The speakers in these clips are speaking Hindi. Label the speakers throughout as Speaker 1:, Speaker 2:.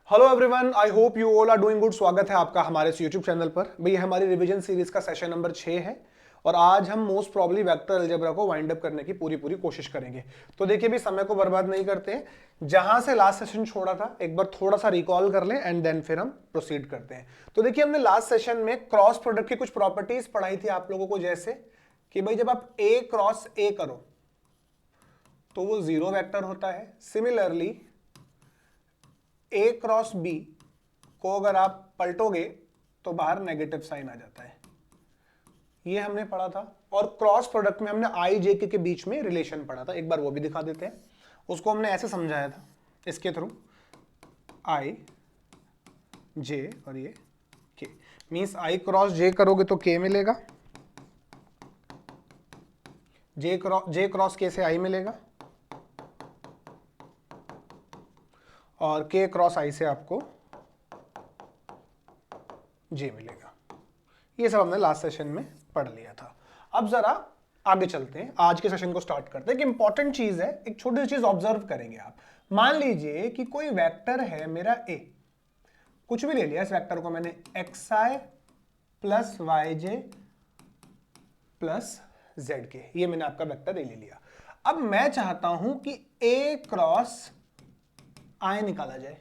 Speaker 1: Hello everyone, I hope you all are doing good. स्वागत है आपका हमारे इस यूट्यूब चैनल पर। भाई हमारी रिवीजन सीरीज का सेशन नंबर 6 है और आज हम मोस्ट प्रॉब्ली वेक्टर अलजेब्रा को वाइंड अप करने की पूरी कोशिश करेंगे। तो देखिए भी समय को बर्बाद नहीं करते हैं, जहां से लास्ट सेशन छोड़ा था एक बार थोड़ा सा रिकॉल कर लें एंड देन फिर हम प्रोसीड करते हैं। तो देखिए हमने लास्ट सेशन में क्रॉस प्रोडक्ट की कुछ प्रॉपर्टीज पढ़ाई थी आप लोगों को, जैसे कि भाई जब आप ए क्रॉस ए करो तो वो जीरो वेक्टर होता है। सिमिलरली ए क्रॉस बी को अगर आप पलटोगे तो बाहर नेगेटिव साइन आ जाता है। ये हमने पढ़ा था। और क्रॉस प्रोडक्ट में हमने आई जे के बीच में रिलेशन पढ़ा था, एक बार वो भी दिखा देते हैं। उसको हमने ऐसे समझाया था इसके थ्रू, आई जे और ये के मींस आई क्रॉस जे करोगे तो के मिलेगा, जे क्रॉस के से आई मिलेगा और के क्रॉस आई से आपको जे मिलेगा। ये सब हमने लास्ट सेशन में पढ़ लिया था। अब जरा आगे चलते हैं, आज के सेशन को स्टार्ट करते हैं। कि इंपॉर्टेंट चीज है, एक छोटी सी चीज ऑब्जर्व करेंगे आप। मान लीजिए कि कोई वेक्टर है मेरा ए, कुछ भी ले लिया इस वेक्टर को मैंने, x i plus y j plus z के, ये मैंने आपका वेक्टर ए ले लिया। अब मैं चाहता हूं कि ए क्रॉस आई निकाला जाए।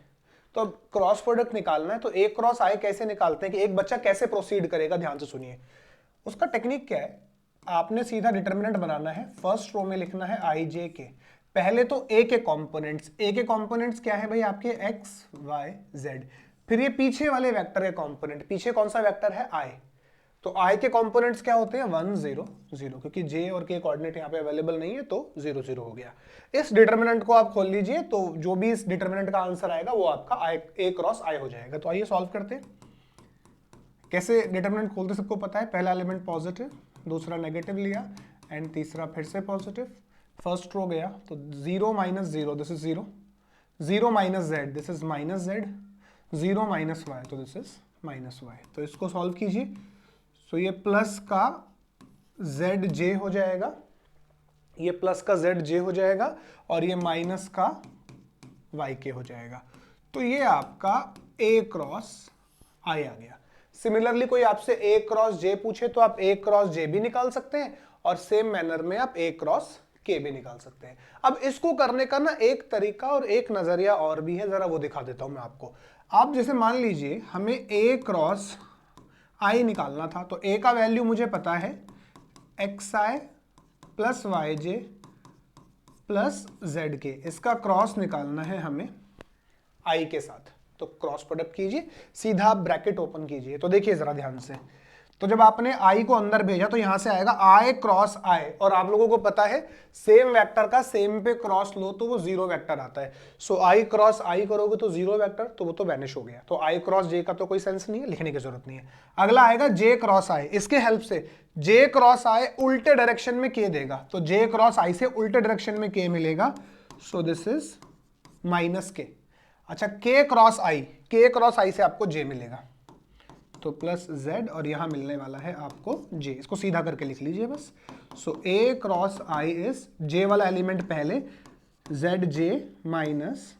Speaker 1: तो क्रॉस प्रोडक्ट निकालना है तो ए क्रॉस आई कैसे निकालते हैं, कि एक बच्चा कैसे प्रोसीड करेगा, ध्यान से सुनिए। उसका टेक्निक क्या है, आपने सीधा डिटरमिनेंट बनाना है। फर्स्ट रो में लिखना है आई जे के। पहले तो ए के कंपोनेंट्स, ए के कंपोनेंट्स क्या है भाई आपके, एक्स वाई जेड। फिर ये पीछे वाले वेक्टर के कंपोनेंट, पीछे कौन सा वेक्टर है, आई। तो आई के कंपोनेंट्स क्या होते हैं, 1 0 0, क्योंकि जे और के कोऑर्डिनेट यहाँ पे अवेलेबल नहीं है तो 0 0 हो गया। इस डिटरमिनेंट को आप खोल लीजिए तो जो भी इस डिटरमिनेंट का आंसर आएगा वो आपका आई ए क्रॉस आई हो जाएगा। तो आइए सॉल्व करते हैं। कैसे डिटरमिनेंट खोलते सबको पता है, पहला एलिमेंट पॉजिटिव, दूसरा नेगेटिव लिया एंड तीसरा फिर से पॉजिटिव। फर्स्ट रो गया तो 0 minus 0 this is 0, 0 minus z this is minus z, 0 minus y तो दिस इज माइनस वाई। तो इसको सॉल्व कीजिए। तो ये प्लस का जेड जे हो जाएगा, ये प्लस का जेड जे हो जाएगा और ये माइनस का वाई के हो जाएगा। तो ये आपका ए क्रॉस आई आ गया। सिमिलरली कोई आपसे ए क्रॉस जे पूछे तो आप ए क्रॉस जे भी निकाल सकते हैं और सेम मैनर में आप ए क्रॉस के भी निकाल सकते हैं। अब इसको करने का ना एक तरीका और एक नजरिया और भी है, जरा वो दिखा देता हूं मैं आपको। आप जैसे मान लीजिए हमें ए क्रॉस आई निकालना था, तो ए का वैल्यू मुझे पता है x i plus y j plus z के, इसका क्रॉस निकालना है हमें आई के साथ। तो क्रॉस प्रोडक्ट कीजिए, सीधा आप ब्रैकेट ओपन कीजिए। तो देखिए जरा ध्यान से, तो जब आपने आई को अंदर भेजा तो यहां से आएगा आई क्रॉस आई, और आप लोगों को पता है सेम वेक्टर का सेम पे क्रॉस लो तो वो जीरो वेक्टर आता है। सो आई क्रॉस आई करोगे तो जीरो वेक्टर, तो वो तो वैनिश हो गया। तो आई क्रॉस जे का तो कोई सेंस नहीं है, लिखने की जरूरत नहीं है। अगला आएगा जे क्रॉस आई, इसके हेल्प से जे क्रॉस आई उल्टे डायरेक्शन में के देगा, तो जे क्रॉस आई से उल्टे डायरेक्शन में के मिलेगा। सो दिस इज माइनस के। अच्छा के क्रॉस आई से आपको जे मिलेगा, तो प्लस जेड और यहां मिलने वाला है आपको जे। इसको सीधा करके लिख लीजिए बस। सो ए क्रॉस आई इज जे वाला एलिमेंट पहले, जेड जे माइनस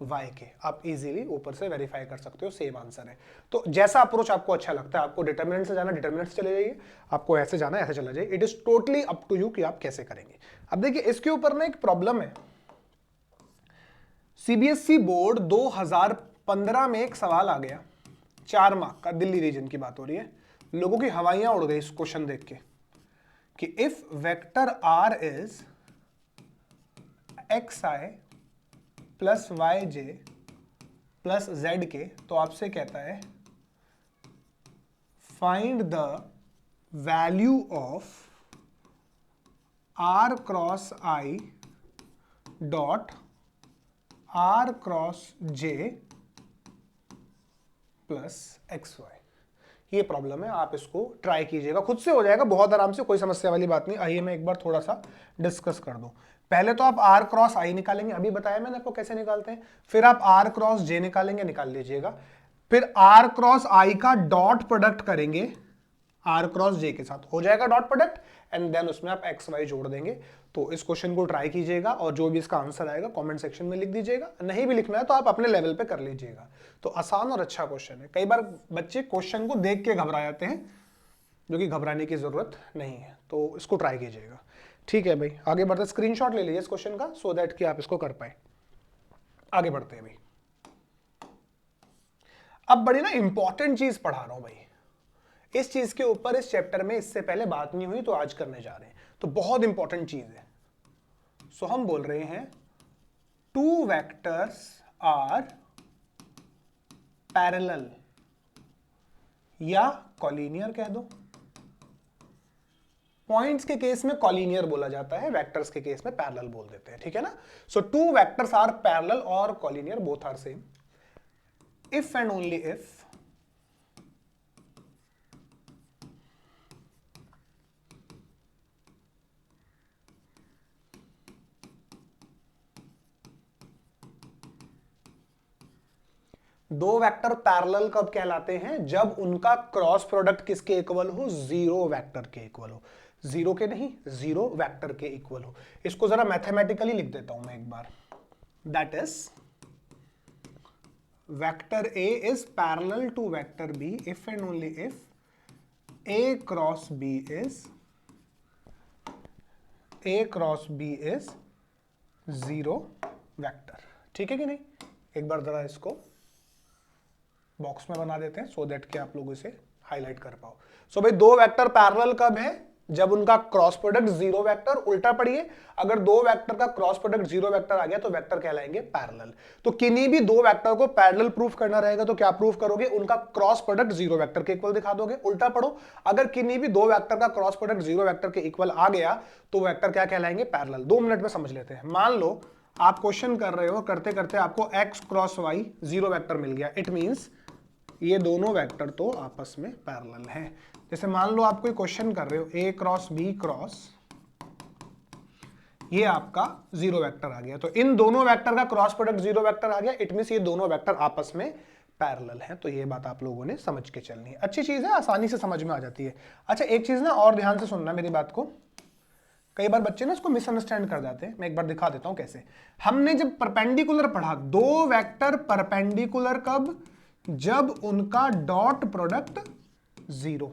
Speaker 1: वाई के। आप इजीली ऊपर से वेरीफाई कर सकते हो, सेम आंसर है। तो जैसा अप्रोच आपको अच्छा लगता है, आपको डिटरमिनेंट से जाना डिटरमिनेंट से चले जाइए, आपको ऐसे जाना ऐसे चला जाइए। It is totally up to you कि आप कैसे करेंगे। अब देखिए इसके ऊपर ना एक प्रॉब्लम है। सीबीएसई बोर्ड 2015 में एक सवाल आ गया 4 मार्क का, दिल्ली रीजन की बात हो रही है। लोगों की हवाइयां उड़ गई इस क्वेश्चन देख के कि if vector r is x i plus y j plus z के, तो आपसे कहता है find the value of r cross i dot r cross j plus x y. ये प्रॉब्लम है, आप इसको ट्राई कीजिएगा, खुद से हो जाएगा बहुत आराम से, कोई समस्या वाली बात नहीं। आइए मैं एक बार थोड़ा सा डिस्कस कर दूं। पहले तो आप आर क्रॉस आई निकालेंगे, अभी बताया मैंने आपको कैसे निकालते हैं। फिर आप आर क्रॉस जे निकालेंगे, निकाल लीजिएगा। फिर आर क्रॉस आई का डॉट प्रोडक्ट करेंगे आर क्रॉस जे के साथ, हो जाएगा डॉट प्रोडक्ट। एंड देन उसमें आप एक्स वाई जोड़ देंगे। तो इस क्वेश्चन को ट्राई कीजिएगा और जो भी इसका आंसर आएगा कमेंट सेक्शन में लिख दीजिएगा, नहीं भी लिखना है तो आप अपने लेवल पे कर लीजिएगा। तो आसान और अच्छा क्वेश्चन है। कई बार बच्चे क्वेश्चन को देख के घबरा जाते हैं, जो कि घबराने की जरूरत नहीं है, तो इसको ट्राई कीजिएगा। ठीक है भाई, आगे बढ़ते, स्क्रीनशॉट ले लीजिए इस क्वेश्चन का सो दैट कि आप इसको कर पाए। आगे बढ़ते हैं भाई। अब बड़ी ना इंपॉर्टेंट चीज पढ़ा रहा हूं भाई, इस चीज के ऊपर इस चैप्टर में इससे पहले बात नहीं हुई, तो आज करने जा रहे हैं। तो बहुत इंपॉर्टेंट चीज है। सो हम बोल रहे हैं टू वेक्टर्स आर पैरेलल या कॉलिनियर कह दो। पॉइंट्स के केस में कॉलिनियर बोला जाता है, वेक्टर्स के केस में पैरेलल बोल देते हैं, ठीक है ना। So two vectors are parallel और collinear, both are same if and only if दो वेक्टर पैरेलल कब कहलाते हैं, जब उनका क्रॉस प्रोडक्ट किसके इक्वल हो, जीरो वेक्टर के इक्वल हो। जीरो के नहीं, जीरो वेक्टर के इक्वल हो। इसको जरा मैथमेटिकली लिख देता हूं मैं एक बार। That is vector A is parallel to vector B if and only if A cross B is zero vector. ठीक है कि नहीं। एक बार जरा इसको बॉक्स में बना देते हैं सो दैट कि आप लोग इसे हाईलाइट कर पाओ। सो भाई दो वेक्टर पैरेलल कब है, जब उनका क्रॉस प्रोडक्ट जीरो वेक्टर, उल्टा पढ़िए, अगर दो वेक्टर का क्रॉस प्रोडक्ट जीरो वेक्टर आ गया तो वेक्टर कहलाएंगे पैरेलल। तो किन्हीं भी दो वेक्टर को पैरेलल प्रूफ करना रहेगा तो क्या प्रूफ करोगे, उनका क्रॉस प्रोडक्ट जीरो वेक्टर के इक्वल दिखा दोगे। उल्टा पढ़ो, अगर किन्हीं भी दो वेक्टर का क्रॉस प्रोडक्ट जीरो वेक्टर के इक्वल आ गया तो वेक्टर क्या कहलाएंगे, पैरेलल। 2 मिनट में समझ लेते हैं। मान लो आप क्वेश्चन कर रहे हो, करते करते आपको X cross Y zero vector मिल गया, इट मींस ये दोनों वेक्टर तो आपस में पैरेलल हैं। जैसे मान लो आप कोई क्वेश्चन कर रहे हो ए क्रॉस बी क्रॉस, ये आपका जीरो वेक्टर आ गया, तो इन दोनों वेक्टर का क्रॉस प्रोडक्ट जीरो वेक्टर आ गया, इट मींस ये दोनों वेक्टर आपस में पैरेलल हैं। तो ये बात आप लोगों ने समझ के चलनी है। अच्छी चीज है, आसानी से समझ में आ जाती है। अच्छा एक चीज ना और ध्यान से सुनना मेरी बात को, कई बार बच्चे ना इसको मिसअंडरस्टैंड कर जाते हैं। मैं एक बार दिखा देता हूं कैसे। हमने जब परपेंडिकुलर पढ़ा, दो वेक्टर परपेंडिकुलर कब, जब उनका डॉट प्रोडक्ट जीरो,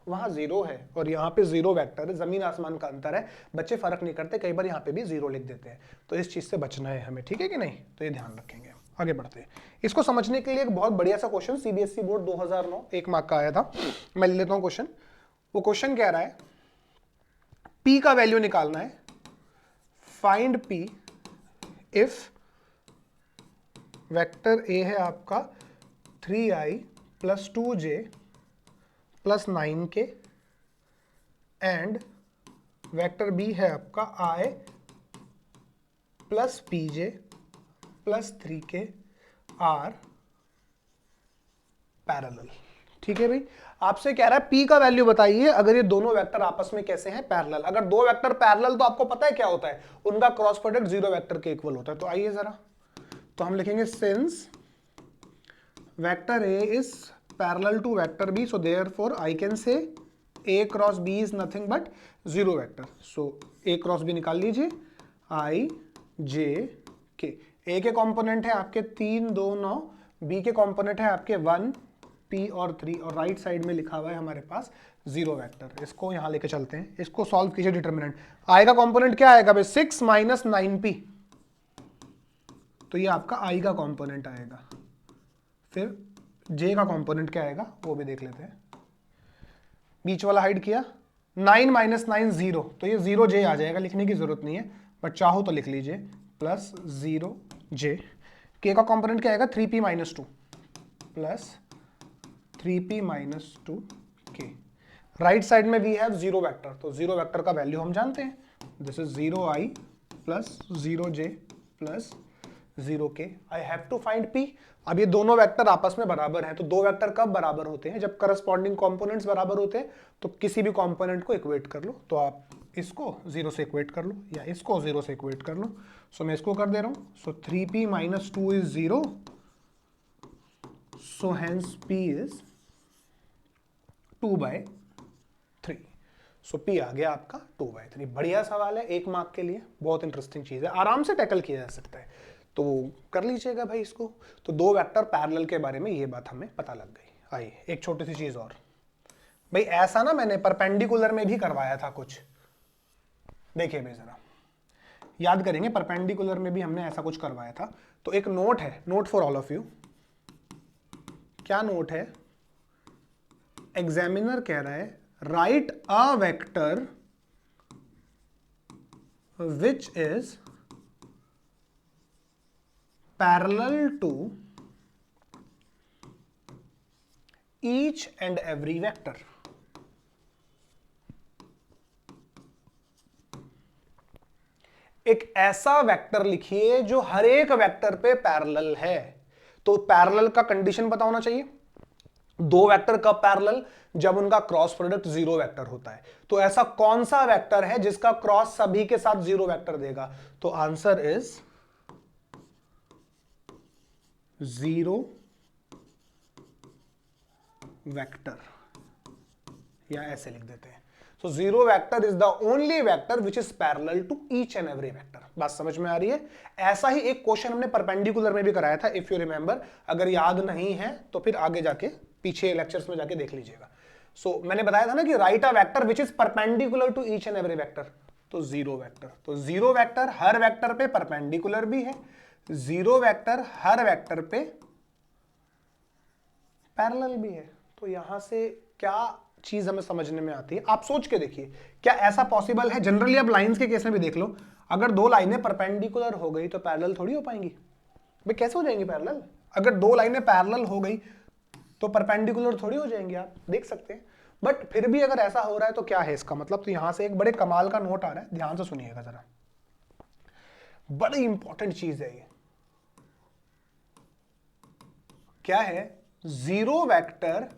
Speaker 1: वहां जीरो है और यहां पे जीरो वेक्टर है, जमीन आसमान का अंतर है। बच्चे फर्क नहीं करते, कई बार यहां पे भी जीरो लिख देते हैं, तो इस चीज से बचना है हमें, ठीक है कि नहीं। तो ये ध्यान रखेंगे। आगे बढ़ते हैं। इसको समझने के लिए एक बहुत बढ़िया सा क्वेश्चन सीबीएसई बोर्ड 2009 1 मार्क का आया था, मैं ले लेता हूं क्वेश्चन। वो क्वेश्चन कह रहा है P का वैल्यू निकालना है, find P if vector A है आपका 3i plus 2j plus 9k and vector B है आपका i plus pj plus 3k are parallel. ठीक है भाई, आपसे कह रहा है P का वैल्यू बताइए अगर ये दोनों वेक्टर आपस में कैसे हैं, पैरेलल। अगर दो वेक्टर पैरेलल तो आपको पता है क्या होता है, उनका क्रॉस प्रोडक्ट जीरो वेक्टर के इक्वल होता है। तो आइए जरा, तो हम लिखेंगे since vector A is parallel to vector B, so therefore I can say A cross B is nothing but zero vector. So A cross B निकाल लीजिए, I J K। A के कंपोनेंट है आपके 3 2 9, B के कंपोनेंट है आपके 1 P और 3, और राइट साइड में लिखा हुआ है हमारे पास जीरो वेक्टर। इसको यहां लेके चलते हैं, इसको सॉल्व कीजिए। डिटरमिनेंट I का कंपोनेंट क्या आएगा भाई, 6 माइनस 9P, तो ये आपका I का कंपोनेंट आएगा। फिर J का कंपोनेंट क्या आएगा वो भी देख लेते हैं, बीच वाला हाइड किया, 9 माइनस 9 0, तो ये 0J आ जाएगा, लिखने की जरूरत नहीं है, बट चाहो तो लिख लीजिए, प्लस 0J। K का कंपोनेंट क्या आएगा, 3P minus 2 plus 3P minus 2K। Right side में वी हैव जीरो वेक्टर, तो जीरो वेक्टर का वैल्यू हम जानते हैं, this is 0i plus 0J plus 0K। I have to find P। अब ये दोनों वेक्टर आपस में बराबर हैं, तो दो वेक्टर कब बराबर होते हैं, जब करस्पॉन्डिंग कंपोनेंट्स बराबर होते हैं। तो किसी भी कंपोनेंट को इक्वेट कर लो, तो आप इसको 0 से इक्वेट कर लो या इसको 0 से इक्वेट कर लो। सो मैं इसको कर दे रहा हूं, सो 3P minus 2 is 0, so hence P is 2/3। So P आ गया आपका 2/3। बढ़िया सवाल है, 1 मार्क के लिए, बहुत इंटरेस्टिंग चीज है, आराम से टैकल किया जा सकता है, तो कर लीजिएगा भाई इसको। तो 2 वेक्टर पैरेलल के बारे में ये बात हमें पता लग गई। आइए एक छोटी सी चीज और भाई, ऐसा ना मैंने परपेंडिकुलर में भी करवाया था कुछ, देखिए भाई जरा याद करेंगे, परपेंडिकुलर में भी हमने ऐसा कुछ करवाया था। तो एक नोट है, note for all of you. क्या नोट है? एग्जामिनर कह रहा है write a vector which is parallel to each and every vector. एक ऐसा वेक्टर लिखिए जो हर एक वेक्टर पे पैरेलल है। तो पैरेलल का कंडीशन पता होना चाहिए। 2 वेक्टर कब पैरेलल? जब उनका क्रॉस प्रोडक्ट 0 वेक्टर होता है। तो ऐसा कौन सा वेक्टर है जिसका क्रॉस सभी के साथ 0 वेक्टर देगा? तो आंसर इज 0 वेक्टर, या ऐसे लिख देते हैं। So 0 vector is the only vector which is parallel to each and every vector. बात समझ में आ रही है? ऐसा ही एक क्वेश्चन हमने परपेंडिकुलर में भी कराया था, इफ यू रिमेंबर। अगर याद नहीं है तो फिर आगे जाके पीछे लेक्चर्स में जाके देख लीजिएगा। मैंने बताया था ना कि write a vector which is perpendicular to each and every vector, तो 0 वेक्टर। तो 0 वेक्टर हर वेक्टर पे परपेंडिकुलर भी है, 0 वेक्टर हर वेक्टर पे पैरेलल भी है। तो यहां से क्या चीज हमें समझने में आती है, आप सोच के देखिए, क्या ऐसा पॉसिबल है? जनरली आप लाइंस के केस में भी देख लो, अगर 2 लाइनें परपेंडिकुलर हो गई तो पैरेलल थोड़ी हो पाएंगी भाई। कैसे हो जाएंगी पैरेलल? अगर 2 लाइनें पैरेलल हो गई तो परपेंडिकुलर थोड़ी हो जाएंगी, आप देख सकते हैं। बट फिर भी अगर ऐसा हो रहा है तो क्या है इसका मतलब? तो यहां से एक बड़े कमाल का नोट आ रहा है, ध्यान से सुनिएगा जरा, बड़ी इंपॉर्टेंट चीज है ये। क्या है? 0 vector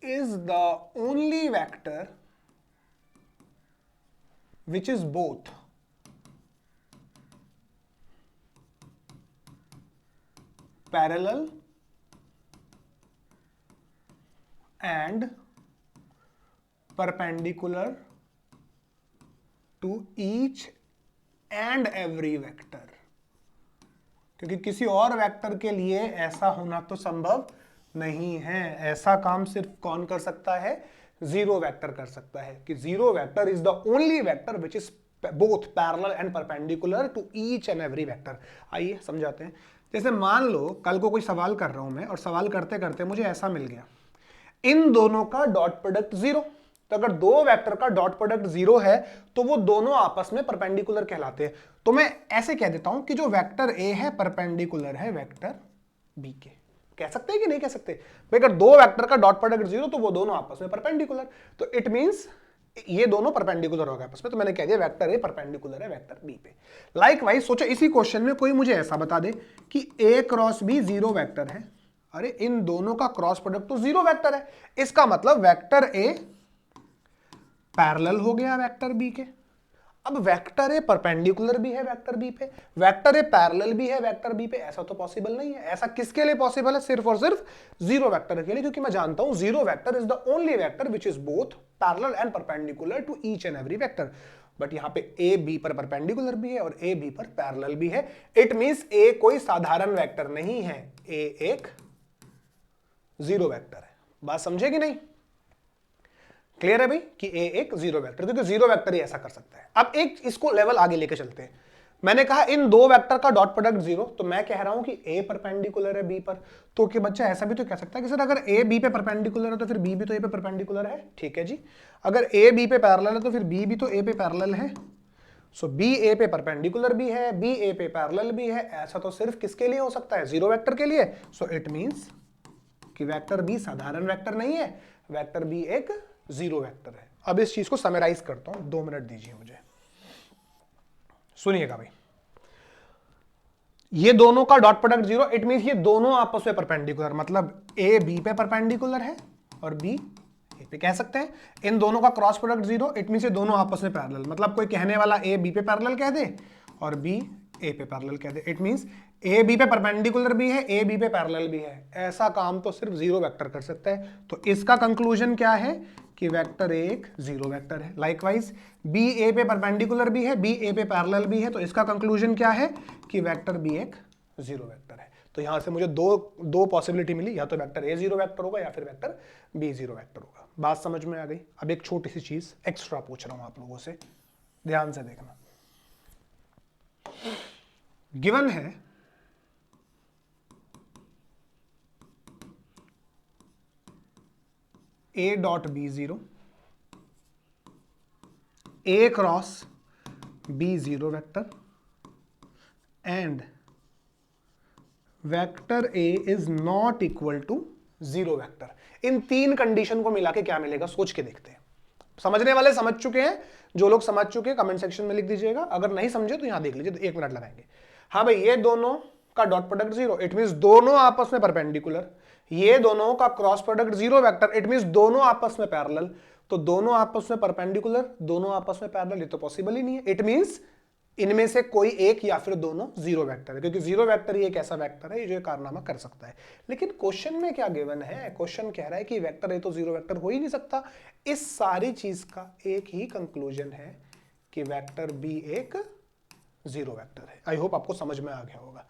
Speaker 1: is the only vector which is both parallel and perpendicular to each and every vector। क्योंकि किसी और वेक्टर के लिए ऐसा होना तो संभव नहीं है। ऐसा काम सिर्फ कौन कर सकता है? 0 वेक्टर कर सकता है, कि 0 vector is the only vector which is both parallel and perpendicular to each and every vector. आइए समझाते हैं। जैसे मान लो कल को कोई सवाल कर रहा हूं मैं, और सवाल करते करते मुझे ऐसा मिल गया, इन दोनों का डॉट प्रोडक्ट 0। तो अगर 2 वेक्टर का डॉट प्रोडक्ट 0 है तो वो दोनों आपस में परपेंडिकुलर कहलाते हैं। तो मैं ऐसे कह देता हूं कि जो वेक्टर ए है परपेंडिकुलर है वेक्टर बी के। कह सकते हैं कि नहीं कह सकते? भाई अगर 2 वेक्टर का डॉट प्रोडक्ट 0 तो वो दोनों आपस में परपेंडिकुलर, तो इट मींस ये दोनों परपेंडिकुलर हो गए आपस में। तो मैंने कह दिया वेक्टर ए परपेंडिकुलर है वेक्टर बी पे। लाइकवाइज सोचो इसी क्वेश्चन में कोई मुझे ऐसा बता दे कि ए क्रॉस बी 0 वेक्टर है। अरे इन दोनों का क्रॉस प्रोडक्ट तो 0 वेक्टर है, इसका मतलब वेक्टर ए पैरेलल हो गया वेक्टर बी के। अब वेक्टर ए परपेंडिकुलर भी है वेक्टर बी पे, वेक्टर ए पैरेलल भी है वेक्टर बी पे, ऐसा तो पॉसिबल नहीं है। ऐसा किसके लिए पॉसिबल है? सिर्फ और सिर्फ 0 वेक्टर के लिए, क्योंकि मैं जानता हूं 0 vector is the only vector which is both parallel and perpendicular to each and every vector. But यहां पे ए बी पर परपेंडिकुलर भी है और ए बी पर पैरेलल भी है। इट मींस ए कोई साधारण वेक्टर नहीं है, ए एक 0 वेक्टर है। बात समझे कि नहीं? क्लियर है भाई कि ए एक 0 वेक्टर, क्योंकि 0 वेक्टर ही ऐसा कर सकता है। अब एक इसको लेवल आगे लेके चलते हैं। मैंने कहा इन 2 वेक्टर का डॉट प्रोडक्ट 0, तो मैं कह रहा हूं कि ए परपेंडिकुलर है बी पर। तो कि बच्चा ऐसा भी तो कह सकता है कि सर अगर ए बी पे परपेंडिकुलर है तो फिर बी भी तो ए पे परपेंडिकुलर है। ठीक है जी, अगर ए बी पे पैरेलल है तो फिर बी भी तो ए पे पैरेलल है। सो बी ए पे परपेंडिकुलर भी है, बी ए पे पैरेलल भी है। ऐसा तो सिर्फ किसके लिए हो सकता है? 0 वेक्टर के लिए। सो इट मींस कि वेक्टर बी साधारण वेक्टर नहीं है, वेक्टर बी एक 0 वेक्टर है। अब इस चीज को समराइज करता हूं, 2 मिनट दीजिए मुझे, सुनिएगा भाई। ये दोनों का डॉट प्रोडक्ट 0, इट मींस ये दोनों आपस में परपेंडिकुलर, मतलब ए बी पे परपेंडिकुलर है और बी ए पे। कह सकते हैं इन दोनों का क्रॉस प्रोडक्ट 0, इट मींस ये दोनों आपस में पैरेलल। मतलब कोई कहने वाला ए बी पे पैरेलल कह दे और बी ए पे पैरेलल कह दे, इट मींस ए बी पे परपेंडिकुलर भी है, ए बी पे पैरेलल भी है, ऐसा काम तो सिर्फ जीरो वेक्टर कर सकता है। तो इसका कंक्लूजन क्या है कि वेक्टर ए एक जीरो वेक्टर है। लाइकवाइज बी ए पे परपेंडिकुलर भी है, बी ए पे पैरेलल भी है, तो इसका कंक्लूजन क्या है कि वेक्टर बी एक जीरो वेक्टर है। तो यहां से मुझे दो पॉसिबिलिटी मिली, या तो वेक्टर ए जीरो वेक्टर होगा या फिर वेक्टर बी जीरो वेक्टर होगा। बात समझ में आ गई। अब एक छोटी सी चीज एक्स्ट्रा पूछ रहा हूं आप लोगों से, ध्यान से देखना। गिवन है A dot B zero, A cross B zero vector and vector A is not equal to zero vector. इन तीन कंडीशन को मिला के क्या मिलेगा सोच के देखते हैं। समझने वाले समझ चुके हैं, जो लोग समझ चुके हैं कमेंट सेक्शन में लिख दीजिएगा, अगर नहीं समझे तो यहां देख लीजिए, तो 1 मिनट लगाएंगे। हाँ भाई, ये दोनों का dot product zero, it means दोनों आपस में परपेंडिकुलर। ये दोनों का cross product zero vector, it means दोनों आपस में पैरेलल। तो दोनों आपस में परपेंडिकुलर, दोनों आपस में पैरेलल, ये तो पॉसिबल ही नहीं है। इट मींस इनमें से कोई एक या फिर दोनों जीरो वेक्टर है, क्योंकि जीरो वेक्टर ही एक ऐसा वेक्टर है जो ये कारनामा कर सकता है। लेकिन क्वेश्चन में क्या गिवन है, क्वेश्चन कह रहा है कि वेक्टर ए तो जीरो वेक्टर हो ही नहीं सकता। इस सारी चीज का एक ही कंक्लूजन है कि वेक्टर बी एक जीरो वेक्टर है। आई होप आपको समझ में आ गया होगा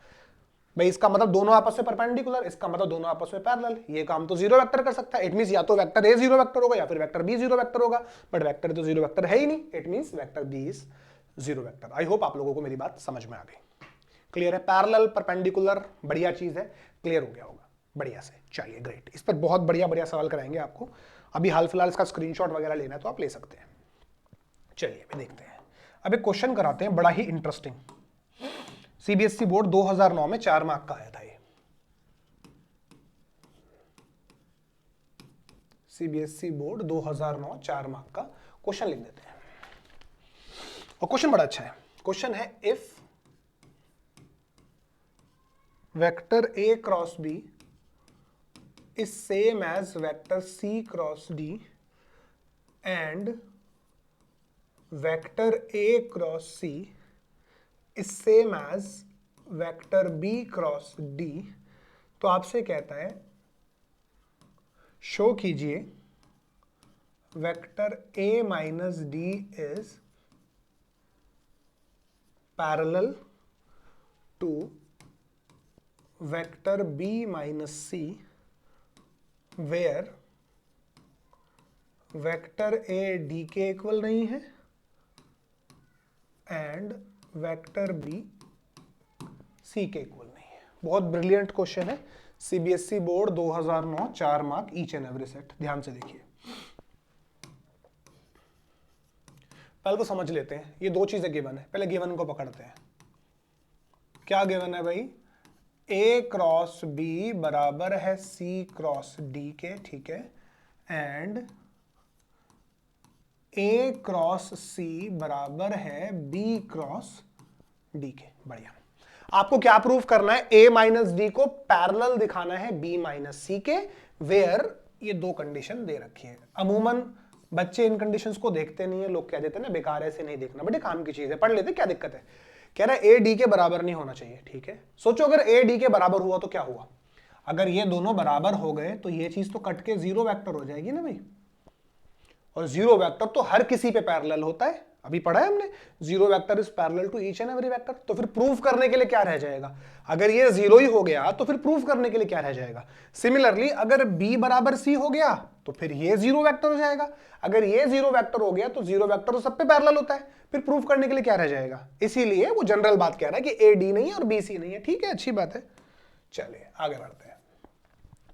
Speaker 1: भाई। इसका मतलब दोनों आपस में परपेंडिकुलर, इसका मतलब दोनों आपस में पैरेलल। ये काम तो जीरो वेक्टर कर सकता है। इट मींस या तो वेक्टर ए जीरो वेक्टर होगा या फिर वेक्टर बी जीरो वेक्टर होगा, बट वेक्टर तो जीरो वेक्टर है ही नहीं। It means vector B is zero vector. I hope आप लोगों को मेरी बात समझ में आ गई। क्लियर है? पैरेलल परपेंडिकुलर बढ़िया चीज है, क्लियर हो गया होगा बढ़िया से। चलिए ग्रेट, इस पर बहुत बढ़िया बढ़िया सवाल कराएंगे आपको। अभी हाल फिलहाल इसका स्क्रीनशॉट वगैरह लेना है तो आप ले सकते हैं। चलिए अभी देखते हैं। अब एक क्वेश्चन कराते हैं बड़ा ही इंटरेस्टिंग। सीबीएसई बोर्ड 2009 में 4 मार्क का आया था ये। सीबीएसई बोर्ड 2009 4 मार्क का क्वेश्चन लिख देते हैं। और क्वेश्चन बड़ा अच्छा है। क्वेश्चन है if vector A cross B is same as vector C cross D and vector A cross C is same as vector B cross D, तो आपसे कहता है शो कीजिए vector A minus D is parallel to vector B minus C where vector A D के इक्वल नहीं है एंड वेक्टर बी सी के इक्वल नहीं है। बहुत ब्रिलियंट क्वेश्चन है। CBSE board 2009 4 mark each and every set. ध्यान से देखिए, पहले तो समझ लेते हैं। ये दो चीजें गिवन है, पहले गिवन को पकड़ते हैं। क्या गिवन है भाई? ए क्रॉस बी बराबर है सी क्रॉस डी के, ठीक है, एंड ए क्रॉस सी बराबर है बी क्रॉस डी के। बढ़िया। आपको क्या प्रूफ करना है? ए माइनस डी को पैरेलल दिखाना है बी माइनस सी के, वेयर ये दो कंडीशन दे रखी है। अमूमन बच्चे इन कंडीशंस को देखते नहीं है, लोग कह देते हैं ना बेकार है, से नहीं देखना। बड़े काम की चीज है, पढ़ लेते, क्या दिक्कत है। कह रहा है ए डी के बराबर नहीं होना चाहिए, ठीक है। सोचो अगर ए डी के बराबर हुआ तो क्या हुआ? अगर ये दोनों बराबर हो गए तो ये चीज तो कट के जीरो वेक्टर हो जाएगी ना भाई। और जीरो वेक्टर तो हर किसी पे पैरेलल होता है, अभी पढ़ा है हमने, zero vector is parallel to each and every vector. तो फिर प्रूफ करने के लिए क्या रह जाएगा? अगर ये जीरो ही हो गया तो फिर प्रूफ करने के लिए क्या रह जाएगा? सिमिलरली अगर b बराबर c हो गया तो फिर ये जीरो वेक्टर हो जाएगा। अगर ये जीरो वेक्टर हो गया तो जीरो वेक्टर तो सब पे पैरेलल होता है, फिर प्रूफ करने के लिए क्या रह जाएगा? इसीलिए वो जनरल बात कह रहा है कि ए डी नहीं है और बी सी नहीं है। ठीक है, अच्छी बात है। चलिए आगे बढ़ते हैं,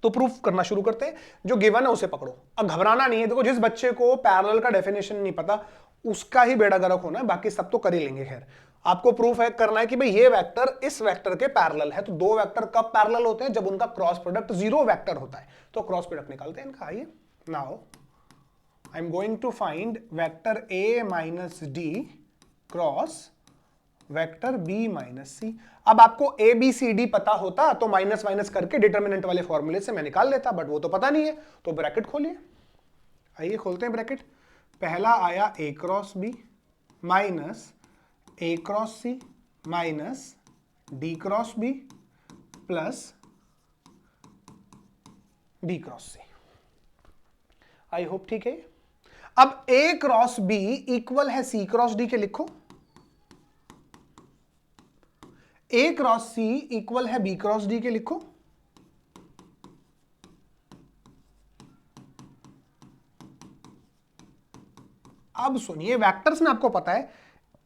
Speaker 1: तो प्रूफ करना शुरू करते हैं। जो गिवन है उसे पकड़ो, अब घबराना नहीं है। देखो, जिस बच्चे को पैरेलल का डेफिनेशन नहीं पता उसका ही बेड़ा गर्क होना है, बाकी सब तो कर ही लेंगे। खैर, आपको प्रूफ है करना है कि भाई ये वेक्टर इस वेक्टर के पैरेलल है। तो दो वेक्टर कब पैरेलल होते हैं? जब उनका क्रॉस प्रोडक्ट जीरो वेक्टर होता है। तो क्रॉस प्रोडक्ट निकालते हैं इनका। आइए, now I am going to find vector A minus D cross vector B minus C. अब आपको ए बी सी डी पता होता तो माइनस माइनस करके डिटर्मिनेंट वाले फॉर्मूले से मैं निकाल लेता, बट वो तो पता नहीं है। तो ब्रैकेट खोलिए, आइए खोलते हैं ब्रैकेट। पहला आया A cross B minus A cross C minus D cross B plus B cross C. I hope ठीक है। अब ए क्रॉस बी इक्वल है सी क्रॉस डी के, लिखो ए क्रॉस सी इक्वल है बी क्रॉस डी के, लिखो अब सुनिए, वेक्टर्स में आपको पता है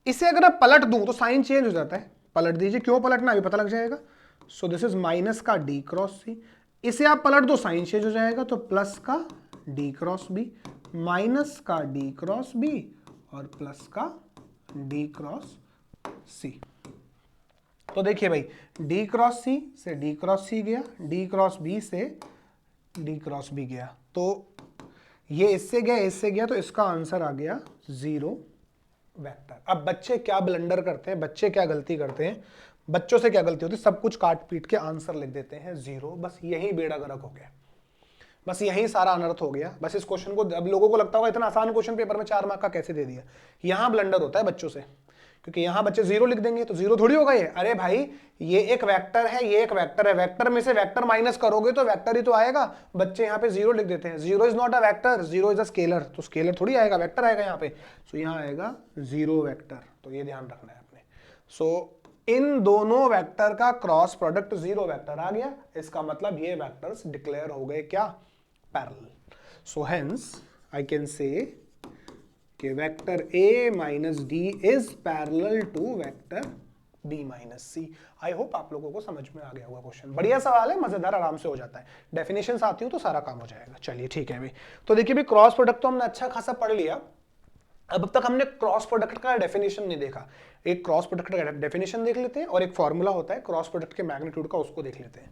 Speaker 1: इसे अगर मैं पलट दूं तो साइन चेंज हो जाता है। पलट दीजिए, क्यों पलटना अभी पता लग जाएगा। सो दिस इज माइनस का डी क्रॉस सी, इसे आप पलट दो साइन चेंज हो जाएगा, तो प्लस का डी क्रॉस बी, माइनस का डी क्रॉस बी और प्लस का डी क्रॉस सी। तो देखिए भाई, डी क्रॉस सी से डी क्रॉस सी गया, डी क्रॉस बी से डी क्रॉस बी गया, तो ये इससे गया, तो इसका आंसर आ गया 0 वेक्टर। अब बच्चे क्या ब्लंडर करते हैं, बच्चे क्या गलती करते हैं, बच्चों से क्या गलती होती है, सब कुछ काट पीट के आंसर लिख देते हैं 0। बस यही बेड़ा गर्क हो गया, बस यही सारा अनर्थ हो गया। बस इस क्वेश्चन को अब लोगों को लगता होगा इतना आसान क्वेश्चन पेपर में 4 मार्क का कैसे दे दिया। यहां ब्लंडर होता है बच्चों से, क्योंकि यहां बच्चे 0 लिख देंगे तो 0 थोड़ी होगा ये। अरे भाई, ये एक वेक्टर है, ये एक वेक्टर है, वेक्टर में से वेक्टर माइनस करोगे तो वेक्टर ही तो आएगा। बच्चे यहाँ पे 0 लिख देते हैं। 0 is not a vector, 0 is a scalar, तो स्केलर थोड़ी आएगा, वेक्टर आएगा यहाँ पे। सो यहाँ आएगा 0 वेक्टर, तो ये ध्यान रखना है आपने। सो इन दोनों वेक्टर का क्रॉस प्रोडक्ट 0 वेक्टर आ गया, इसका मतलब ये वेक्टर्स डिक्लेयर हो गए क्या, parallel. So hence I can say कि vector a minus D is parallel to vector b minus C. I hope आप लोगों को समझ में आ गया होगा क्वेश्चन। बढ़िया सवाल है, मजेदार, आराम से हो जाता है। डेफिनेशंस आती हो तो सारा काम हो जाएगा। चलिए ठीक है भाई, तो देखिए भाई, क्रॉस प्रोडक्ट तो हमने अच्छा खासा पढ़ लिया। अब तक हमने क्रॉस प्रोडक्ट का डेफिनेशन नहीं देखा। एक क्रॉस प्रोडक्ट का डेफिनेशन देख लेते हैं और एक फॉर्मूला होता है क्रॉस प्रोडक्ट के मैग्नीट्यूड का, उसको देख लेते हैं।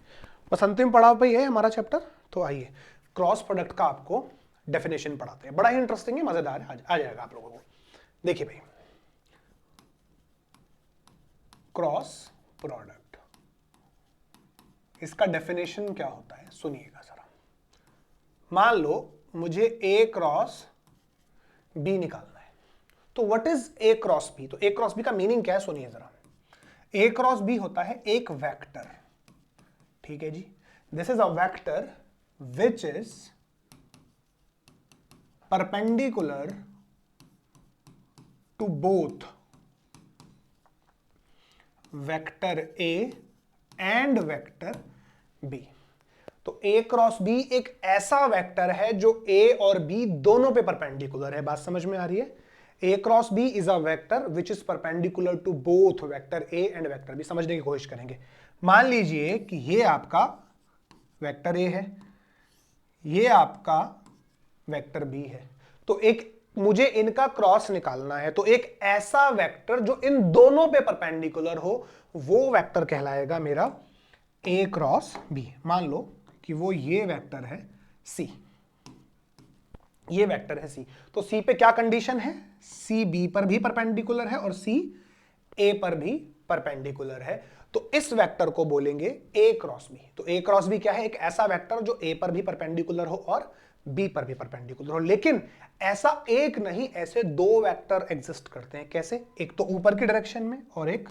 Speaker 1: बस अंतिम पड़ाव पे है हमारा चैप्टर। तो आइए क्रॉस प्रोडक्ट का आपको डेफिनेशन पढ़ाते हैं। बड़ा ही इंटरेस्टिंग है, मजेदार है, आ जाएगा आप लोगों को। देखिए भाई, क्रॉस प्रोडक्ट, इसका डेफिनेशन क्या होता है सुनिएगा जरा। मान लो मुझे ए क्रॉस बी निकालना है, तो what is A cross B. तो ए क्रॉस बी का मीनिंग क्या है सुनिए जरा। ए क्रॉस बी होता है एक वेक्टर, ठीक है जी। This is a vector which is perpendicular to both vector A and vector B। तो A क्रॉस B एक ऐसा वेक्टर है जो A और B दोनों पे परपेंडिकुलर है। बात समझ में आ रही है। A cross B is a vector which is perpendicular to both vector A and vector B। समझने की कोशिश करेंगे। मान लीजिए कि ये आपका वेक्टर A है, ये आपका वेक्टर बी है, तो एक मुझे इनका क्रॉस निकालना है। तो एक ऐसा वेक्टर जो इन दोनों पे परपेंडिकुलर हो, वो वेक्टर कहलाएगा मेरा ए क्रॉस बी। मान लो कि वो ये वेक्टर है सी, ये वेक्टर है सी। तो सी पे क्या कंडीशन है, सी बी पर भी परपेंडिकुलर है और सी ए पर भी परपेंडिकुलर है। तो इस वेक्टर को बोलेंगे ए क्रॉस बी। तो ए क्रॉस बी क्या है, एक ऐसा वेक्टर जो ए पर भी परपेंडिकुलर हो और बी पर भी परपेंडिकुलर हो। लेकिन ऐसा एक नहीं, ऐसे दो वेक्टर एग्जिस्ट करते हैं। कैसे, एक तो ऊपर की डायरेक्शन में और एक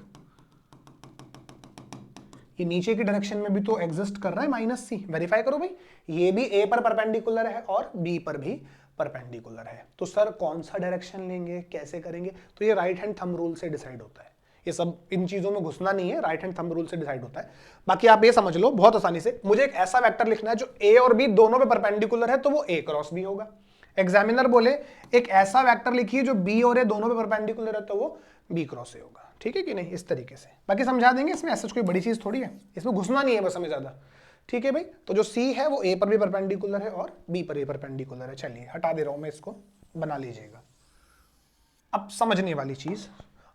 Speaker 1: ये नीचे की डायरेक्शन में भी तो एग्जिस्ट कर रहा है, माइनस सी। वेरीफाई करो भाई, ये भी ए पर परपेंडिकुलर है और बी पर भी परपेंडिकुलर है। तो सर कौन सा डायरेक्शन लेंगे, कैसे करेंगे, तो ये राइट हैंड थंब रूल से डिसाइड होता है। ये सब इन चीजों में घुसना नहीं है, राइट हैंड थंब रूल से डिसाइड होता है। बाकी आप ये समझ लो बहुत आसानी से, मुझे एक ऐसा वेक्टर लिखना है जो ए और बी दोनों पे परपेंडिकुलर है, तो वो ए क्रॉस बी होगा। एग्जामिनर बोले एक ऐसा वेक्टर लिखिए जो बी और ए दोनों पे परपेंडिकुलर है, तो वो बी क्रॉस ए होगा। ठीक है कि नहीं, इस तरीके से बाकी समझा देंगे। इसमें ऐसा कोई बड़ी चीज थोड़ी है, इसमें घुसना नहीं है बस हमें ज्यादा। ठीक है भाई, तो जो सी है वो ए पर भी परपेंडिकुलर है और बी पर भी परपेंडिकुलर है। चलिए हटा दे रहा हूं मैं इसको, बना लीजिएगा। अब समझने वाली चीज,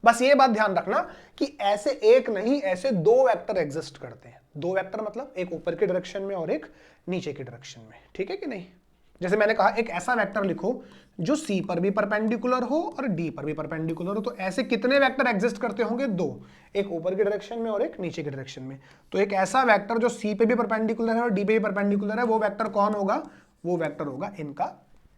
Speaker 1: बस ये बात ध्यान रखना कि ऐसे एक नहीं, ऐसे दो वेक्टर एग्जिस्ट करते हैं। दो वेक्टर मतलब एक ऊपर की डायरेक्शन में और एक नीचे की डायरेक्शन में। ठीक है कि नहीं, जैसे मैंने कहा एक ऐसा वेक्टर लिखो जो सी पर भी परपेंडिकुलर हो और डी पर भी परपेंडिकुलर हो। तो ऐसे कितने वेक्टर एग्जिस्ट करते होंगे, दो, एक ऊपर की डायरेक्शन में और एक नीचे की डायरेक्शन में। तो एक ऐसा वेक्टर जो सी पे भी परपेंडिकुलर है और डी पे भी परपेंडिकुलर है, वो वेक्टर कौन होगा, वो वेक्टर होगा इनका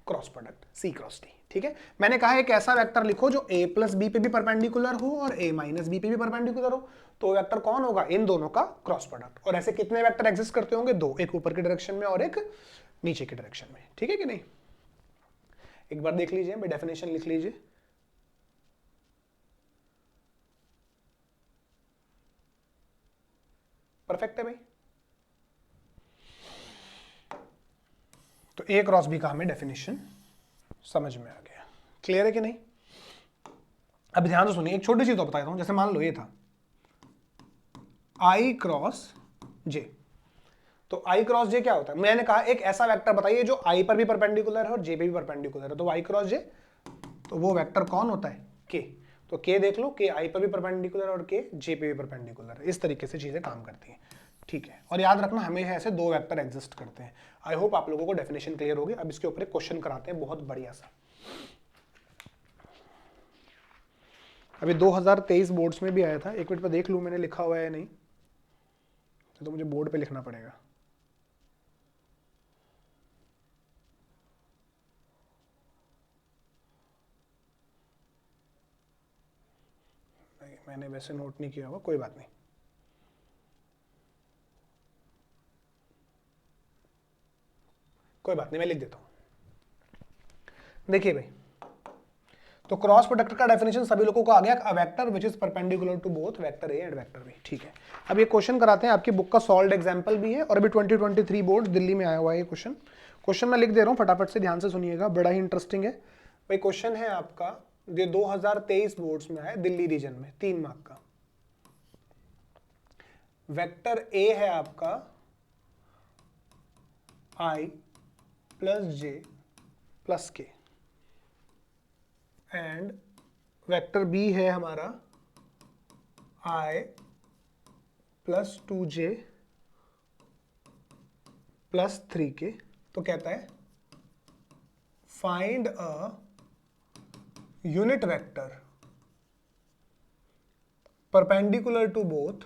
Speaker 1: cross product C cross D. ठीक है, मैंने कहा एक ऐसा वेक्टर लिखो जो a प्लस बी पे भी परपेंडिकुलर हो और a माइनस बी पे भी परपेंडिकुलर हो, तो वेक्टर कौन होगा, इन दोनों का क्रॉस प्रोडक्ट। और ऐसे कितने वेक्टर एग्जिस्ट करते होंगे, दो, एक ऊपर की डायरेक्शन में और एक नीचे की डायरेक्शन में, ठीक है कि नहीं। एक बार देख लीजिए, मैं डेफिनेशन लिख लीजिए। परफेक्ट है भाई। तो ए क्रॉस बी का हमें डेफिनेशन समझ में आ गया, क्लियर है कि नहीं। अब ध्यान से सुनिए, एक छोटी चीज तो बताता हूं, जैसे मान लो ये था आई क्रॉस जे, तो आई क्रॉस जे क्या होता है, मैंने कहा एक ऐसा वेक्टर बताइए जो आई पर भी परपेंडिकुलर है और जे पे भी परपेंडिकुलर है, तो आई क्रॉस जे, तो वो वेक्टर कौन होता है, के। तो के देख लो, के आई पर भी परपेंडिकुलर और के जे पे भी परपेंडिकुलर है। इस तरीके से चीजें काम करती हैं, ठीक है। और याद रखना हमेशा ऐसे दो वेक्टर एग्जिस्ट करते हैं। आई होप आप लोगों को डेफिनेशन क्लियर होगी। अब इसके ऊपर एक क्वेश्चन कराते हैं बहुत बढ़िया सा। अभी 2023 बोर्ड्स में भी आया था, एक मिनट पे देख लूं मैंने लिखा हुआ है नहीं, तो मुझे बोर्ड पे लिखना पड़ेगा। नहीं, मैंने वैसे नोट नहीं किया हुआ, कोई बात नहीं। कोई बात नहीं, मैं लिख देता हूं। देखिए भाई, तो क्रॉस प्रोडक्ट का डेफिनेशन सभी लोगों को आ गया, a vector which is perpendicular to both vector A and vector B, ठीक है। अब ये क्वेश्चन कराते हैं, आपकी बुक का सॉल्व्ड एग्जांपल भी है और अभी 2023 बोर्ड दिल्ली में आया हुआ है ये क्वेश्चन। क्वेश्चन मैं लिख दे रहा हूं, फटाफट से ध्यान से सुनिएगा, बड़ा ही इंटरेस्टिंग है भाई। क्वेश्चन है आपका, ये 2023 बोर्ड्स में आया दिल्ली रीजन में, 3 मार्क का। वेक्टर ए है आपका आई प्लस जे प्लस के, एंड वेक्टर बी है हमारा आई प्लस 2j प्लस 3k। तो कहता है find a unit vector perpendicular to both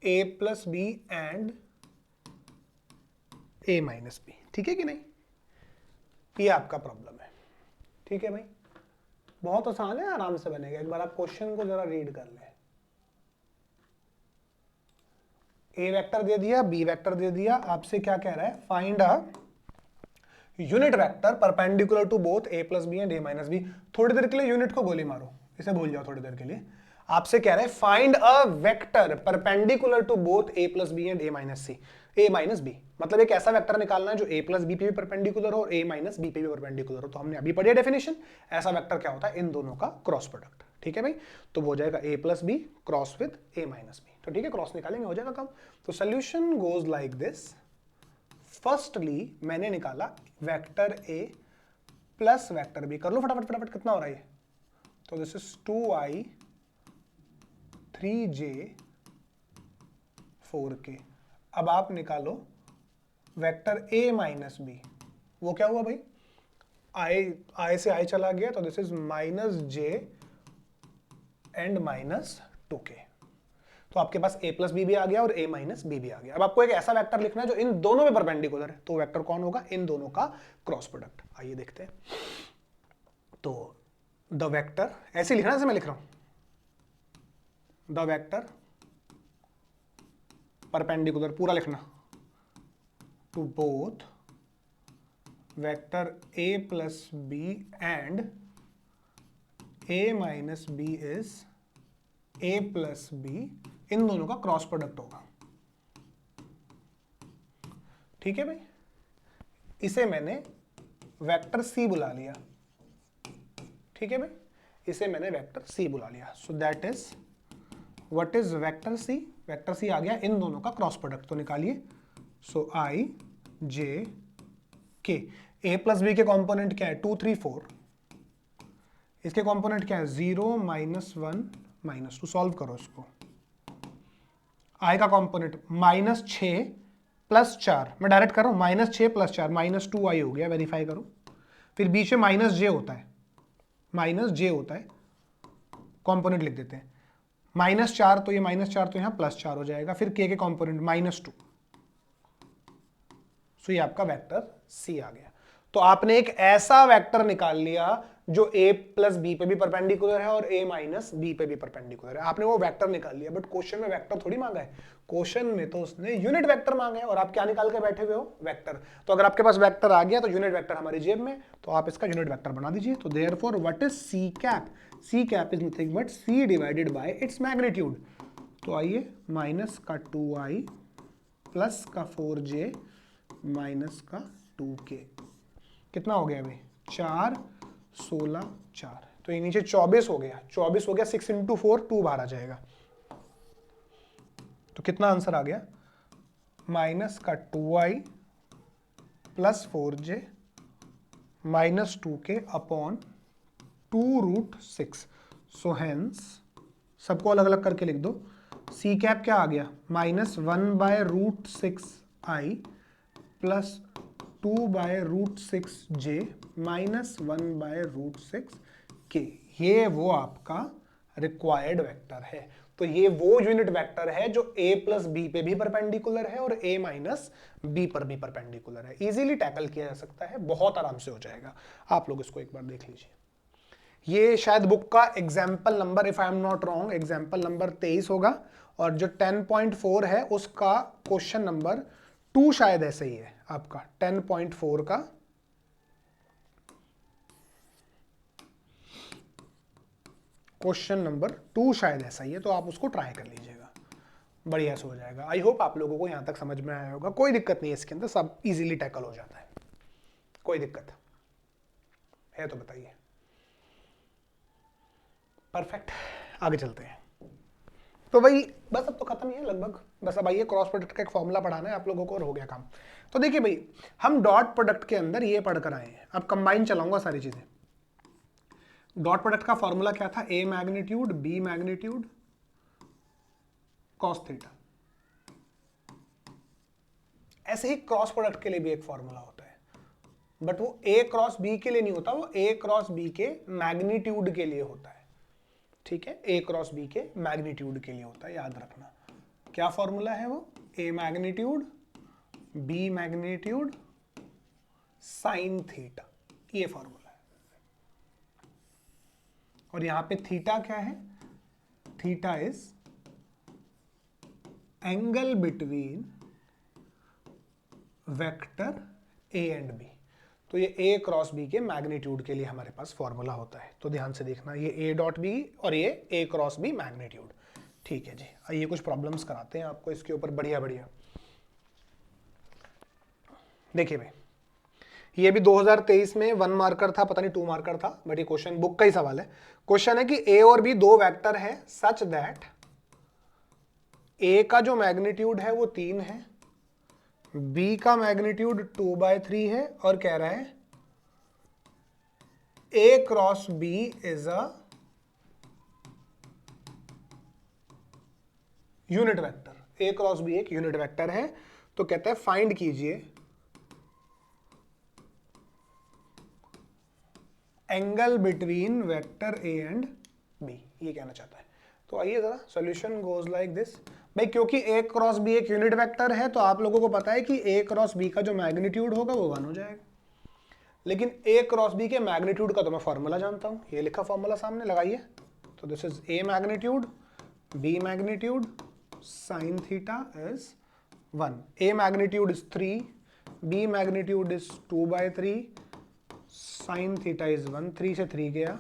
Speaker 1: a plus B and a minus B, ठीक है कि नहीं। ये आपका प्रॉब्लम है, ठीक है भाई। बहुत आसान है, आराम से बनेगा, एक बार आप क्वेश्चन को जरा रीड कर लें। ए वेक्टर दे दिया, बी वेक्टर दे दिया, आपसे क्या कह रहा है, find a unit vector perpendicular to both A plus B and A minus B. थोड़ी देर के लिए यूनिट को गोली मारो, इसे भूल जाओ थोड़ी देर के लिए। आपसे कह रहे हैं find a vector perpendicular to both A plus B and A minus B, मतलब एक ऐसा वेक्टर निकालना है जो ए प्लस बी पे भी परपेंडिकुलर हो और ए माइनस बी पे भी परपेंडिकुलर हो। तो हमने अभी पढ़ी डेफिनेशन, ऐसा वेक्टर क्या होता है, इन दोनों का क्रॉस प्रोडक्ट, ठीक है भाई। तो वो हो जाएगा A plus B cross with A minus B, तो ठीक है, क्रॉस निकालेंगे हो जाएगा काम। तो solution goes like this. Firstly मैंने निकाला vector A plus vector B, कर लो फटाफट फटाफट, कितना हो रहा है, तो this is 2i 3j 4k। अब आप निकालो वेक्टर a माइनस बी, वो क्या हुआ भाई, i से i चला गया, तो this is minus j and minus 2k। तो आपके पास a प्लस बी भी आ गया और a माइनस बी भी आ गया। अब आपको एक ऐसा वेक्टर लिखना है जो इन दोनों में परपेंडिकुलर है, तो वेक्टर कौन होगा, इन दोनों का क्रॉस प्रोडक्ट। आइए देखते हैं। तो द वेक्टर ऐसे लिखना जैसे मैं लिख रहा हूं, द वेक्टर परपेंडिकुलर पूरा लिखना to both vector a plus B and a minus B is a plus B, इन दोनों का क्रॉस प्रोडक्ट होगा, ठीक है भाई। इसे मैंने वेक्टर c बुला लिया, ठीक है भाई, इसे मैंने वेक्टर c बुला लिया। So that is what is vector c, vector c आ गया इन दोनों का क्रॉस प्रोडक्ट, तो निकालिए। So i j k, a plus B के कॉम्पोनेंट क्या है, 2 3 4, इसके कॉम्पोनेंट क्या है, 0 माइनस 1 माइनस 2, सॉल्व करो इसको। i का कॉम्पोनेंट माइनस 6 प्लस 4, मैं डायरेक्ट कर रहा हूं, माइनस 6 प्लस 4 माइनस 2i हो गया, वेरीफाई करो। फिर बीच में माइनस j होता है, माइनस j होता है, कॉम्पोनेंट लिख देते हैं, -4 तो ये -4 तो यहाँ +4 हो जाएगा, फिर k के कॉम्पोनेंट -2, सो ये आपका वेक्टर C आ गया। तो आपने एक ऐसा वेक्टर निकाल लिया जो a प्लस बी पे भी परपेंडिकुलर है और a माइनस बी पे भी परपेंडिकुलर है। आपने वो वेक्टर निकाल लिया, बट क्वेश्चन में वेक्टर थोड़ी मांगा है, क्वेश्चन में तो उसने यूनिट वेक्टर मांगा है, और आप क्या निकाल के बैठे हुए हो, वेक्टर। तो अगर आपके पास वेक्टर आ गया तो यूनिट वेक्टर हमारी जेब में, तो आप इसका यूनिट वेक्टर बना दीजिए। तो therefore what is C cap? C cap is nothing but c divided by its magnitude. तो आइए, माइनस का 2i प्लस का 4j माइनस का 2k, कितना हो गया भाई? 4, 16, 4, तो ये नीचे 24 हो गया, 24 हो गया, 6 इंटू 4 2 बाहर आ जाएगा। तो कितना आंसर आ गया? माइनस का 2i plus 4j minus 2k upon 2√6। So hence सबको अलग अलग करके लिख दो। सी कैप क्या आ गया? -1/√6i plus 2/√6j minus 1/√6k। ये वो आपका रिक्वायर्ड वेक्टर है। तो ये वो यूनिट वेक्टर है जो a प्लस बी पे भी परपेंडिकुलर है और a माइनस बी पर भी परपेंडिकुलर है। इजीली टैकल किया जा सकता है, बहुत आराम से हो जाएगा। आप लोग इसको एक बार देख लीजिए। ये शायद बुक का example number, if I am not wrong, example number 23 होगा, और जो 10.4 है उसका क्वेश्चन नंबर 2 शायद ऐसे ही है आपका। 10.4 का क्वेश्चन नंबर 2 शायद ऐसा ही है, तो आप उसको ट्राई कर लीजिएगा, बढ़िया से हो जाएगा। आई होप आप लोगों को यहां तक समझ में आया होगा। कोई दिक्कत नहीं है इसके अंदर, सब इजीली टैकल हो जाता है। कोई दिक्कत है तो बताइए। परफेक्ट, आगे चलते हैं। तो भाई बस अब तो खत्म ही है लगभग, बस अब आइए क्रॉस प्रोडक्ट का एक फॉर्मूला पढ़ाना है आप लोगों को और हो गया काम। तो देखिए भाई, हम डॉट प्रोडक्ट के अंदर ये पढ़ कर आए हैं, अब कंबाइन चलाऊंगा सारी चीजें। डॉट प्रोडक्ट का फॉर्मूला क्या था? a magnitude b magnitude cos theta. ऐसे ही क्रॉस प्रोडक्ट के लिए भी एक फॉर्मूला होता है, बट वो a क्रॉस b के लिए नहीं होता, वो a क्रॉस b के मैग्नीट्यूड के लिए होता है। ठीक है, a क्रॉस b के मैग्नीट्यूड के लिए होता है, याद रखना। क्या फॉर्मूला है वो? a magnitude b magnitude sine theta, ये फॉर्मूला है। और यहां पे थीटा क्या है? Theta is angle between vector a and b। तो ये a क्रॉस b के मैग्नीट्यूड के लिए हमारे पास फॉर्मूला होता है। तो ध्यान से देखना, ये a डॉट b और ये a क्रॉस b मैग्नीट्यूड। ठीक है जी, आइए कुछ प्रॉब्लम्स कराते हैं आपको इसके ऊपर, बढ़िया बढ़िया। देखिए भाई, ये भी 2023 में 1 मार्कर था, पता नहीं 2 मार्कर था, बट ये क्वेश्चन बुक का ही सवाल है। क्वेश्चन है कि a और b दो वेक्टर है सच दैट a का जो मैग्नीट्यूड है वो 3 है, b का मैग्नीट्यूड 2/3 है, और कह रहा है a cross b is a unit vector. a cross b एक यूनिट वेक्टर है। तो कहता है फाइंड कीजिए angle between vector a and b, ये कहना चाहता है। तो आइए जरा, सॉल्यूशन गोज लाइक दिस। भाई क्योंकि a क्रॉस b एक यूनिट वेक्टर है, तो आप लोगों को पता है कि a क्रॉस b का जो मैग्नीट्यूड होगा वो 1 हो जाएगा। लेकिन a क्रॉस b के मैग्नीट्यूड का तो मैं फॉर्मूला जानता हूं, ये लिखा फॉर्मूला सामने लगाइए। तो this is a magnitude b magnitude sin theta is 1, a magnitude is 3, b magnitude is 2/3, sin theta is 1, 3 से 3 गया,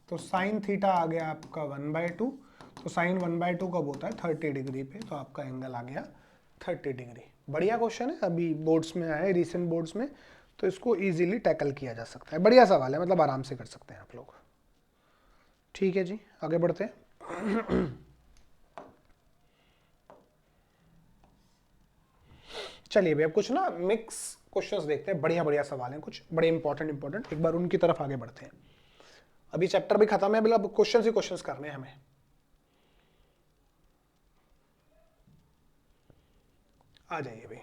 Speaker 1: तो sin थीटा आ गया आपका 1/2। तो sin 1/2 कब होता है? 30 डिग्री पे, तो आपका एंगल आ गया 30 डिग्री। बढ़िया क्वेश्चन है, अभी बोर्ड्स में आया है, रिसेंट बोर्ड्स में, तो इसको इजीली टैकल किया जा सकता है। बढ़िया सवाल है, मतलब आराम से कर सकते हैं आप लोग। ठीक है जी, आगे बढ़ते हैं। चलिए भैया, कुछ ना मिक्स क्वेश्चंस देखते हैं, बढ़िया बढ़िया सवाल हैं, कुछ बड़े इंपॉर्टेंट, एक बार उनकी तरफ आगे बढ़ते हैं। अभी चैप्टर भी खत्म है, मतलब क्वेश्चंस ही क्वेश्चंस करने हैं हमें। आ जाइए भाई।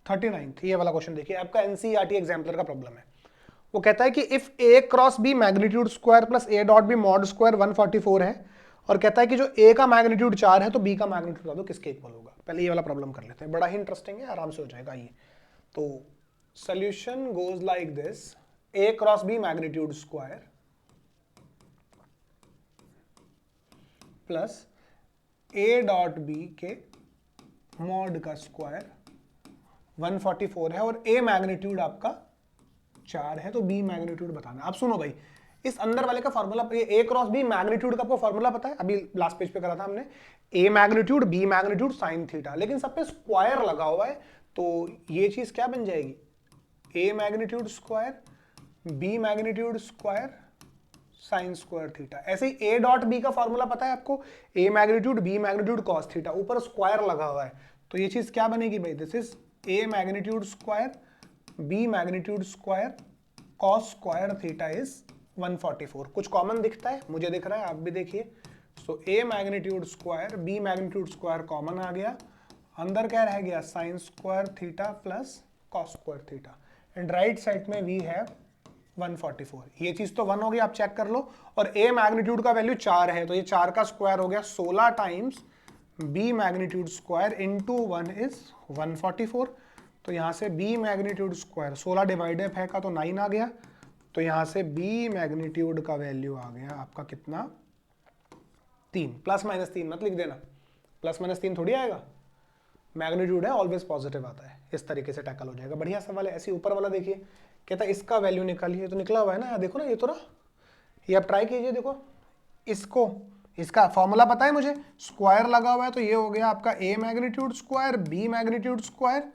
Speaker 1: 39th ये वाला क्वेश्चन देखिए, आपका एनसीईआरटी एग्जाम्पलर का प्रॉब्लम है। वो कहता है कि if A cross B magnitude square plus A dot B mod square 144 है, और कहता है कि जो ए का मैग्नीट्यूड 4 है तो बी का मैग्नीट्यूड बता दो किसके इक्वल होगा। पहले ये वाला प्रॉब्लम कर लेते हैं, बड़ा ही इंटरेस्टिंग है, आराम से हो जाएगा ये। तो solution goes like this, A cross B magnitude square plus A dot B के मॉड का स्क्वायर 144 है, और ए मैग्नीट्यूड आपका 4 है, तो बी मैग्नीट्यूड बताना। अब सुनो भाई, इस अंदर वाले का फॉर्मूला, ए क्रॉस बी मैग्नीट्यूड का आपको फॉर्मूला पता है, अभी लास्ट पेज पे करा था हमने, A magnitude B magnitude sine theta, लेकिन सब पे स्क्वायर लगा हुआ है, तो ये चीज क्या बन जाएगी, A magnitude square B magnitude square sine square theta. ऐसे ही ए डॉट बी का फॉर्मूला पता है आपको, A magnitude B magnitude cos theta, ऊपर स्क्वायर लगा हुआ है, तो ये चीज क्या बनेगी भाई, this is A magnitude square B magnitude square cos square theta is 144। कुछ कॉमन दिखता है, मुझे दिख रहा है, आप भी देखिए। So A magnitude square B magnitude square common आ गया, अंदर क्या रह गया, sine square theta plus cos square theta, and right side में वी हैव 144। ये चीज तो 1 हो गई, आप चेक कर लो, और ए मैग्नीट्यूड का वैल्यू 4 है, तो ये 4 का स्क्वायर हो गया 16 times B magnitude square into 1 is 144। तो यहां से बी मैग्नीट्यूड स्क्वायर 16 डिवाइडेड है का तो 9 आ गया, तो यहां से बी मैग्नीट्यूड का वैल्यू आ गया आपका कितना, 3, प्लस माइनस 3 मत लिख देना, प्लस माइनस 3 थोड़ी आएगा, मैग्नीट्यूड है ऑलवेज पॉजिटिव आता है। इस तरीके से टैकल हो जाएगा, बढ़िया सवाल है। ऐसे ऊपर वाला देखिए, कहता है इसका वैल्यू निकालिए, तो निकला हुआ है ना, देखो ना, ये तो रहा, ये आप ट्राई कीजिए, देखो इसको, इसका फॉर्मूला पता है मुझे, स्क्वायर लगा हुआ है, तो ये हो गया आपका A magnitude square B magnitude square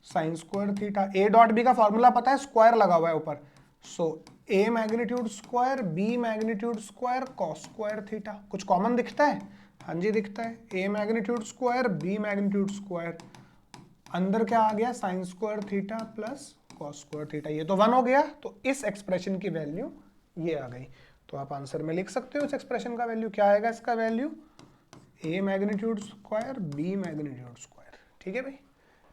Speaker 1: sine square theta. A dot B का फॉर्मूला पता है, स्क्वायर लगा हुआ है ऊपर, so A magnitude square B magnitude square cos square theta. कुछ कॉमन दिखता है, हाँ जी दिखता है, A magnitude square B magnitude square, अंदर क्या आ गया, sine square theta plus cos square theta, ये तो 1 हो गया, तो इस एक्सप्रेशन की वैल्यू ये आ गई। तो आप आंसर में लिख सकते हो इस एक्सप्रेशन का वैल्यू क्या आएगा, इसका value A magnitude square B magnitude square. ठीक है भाई,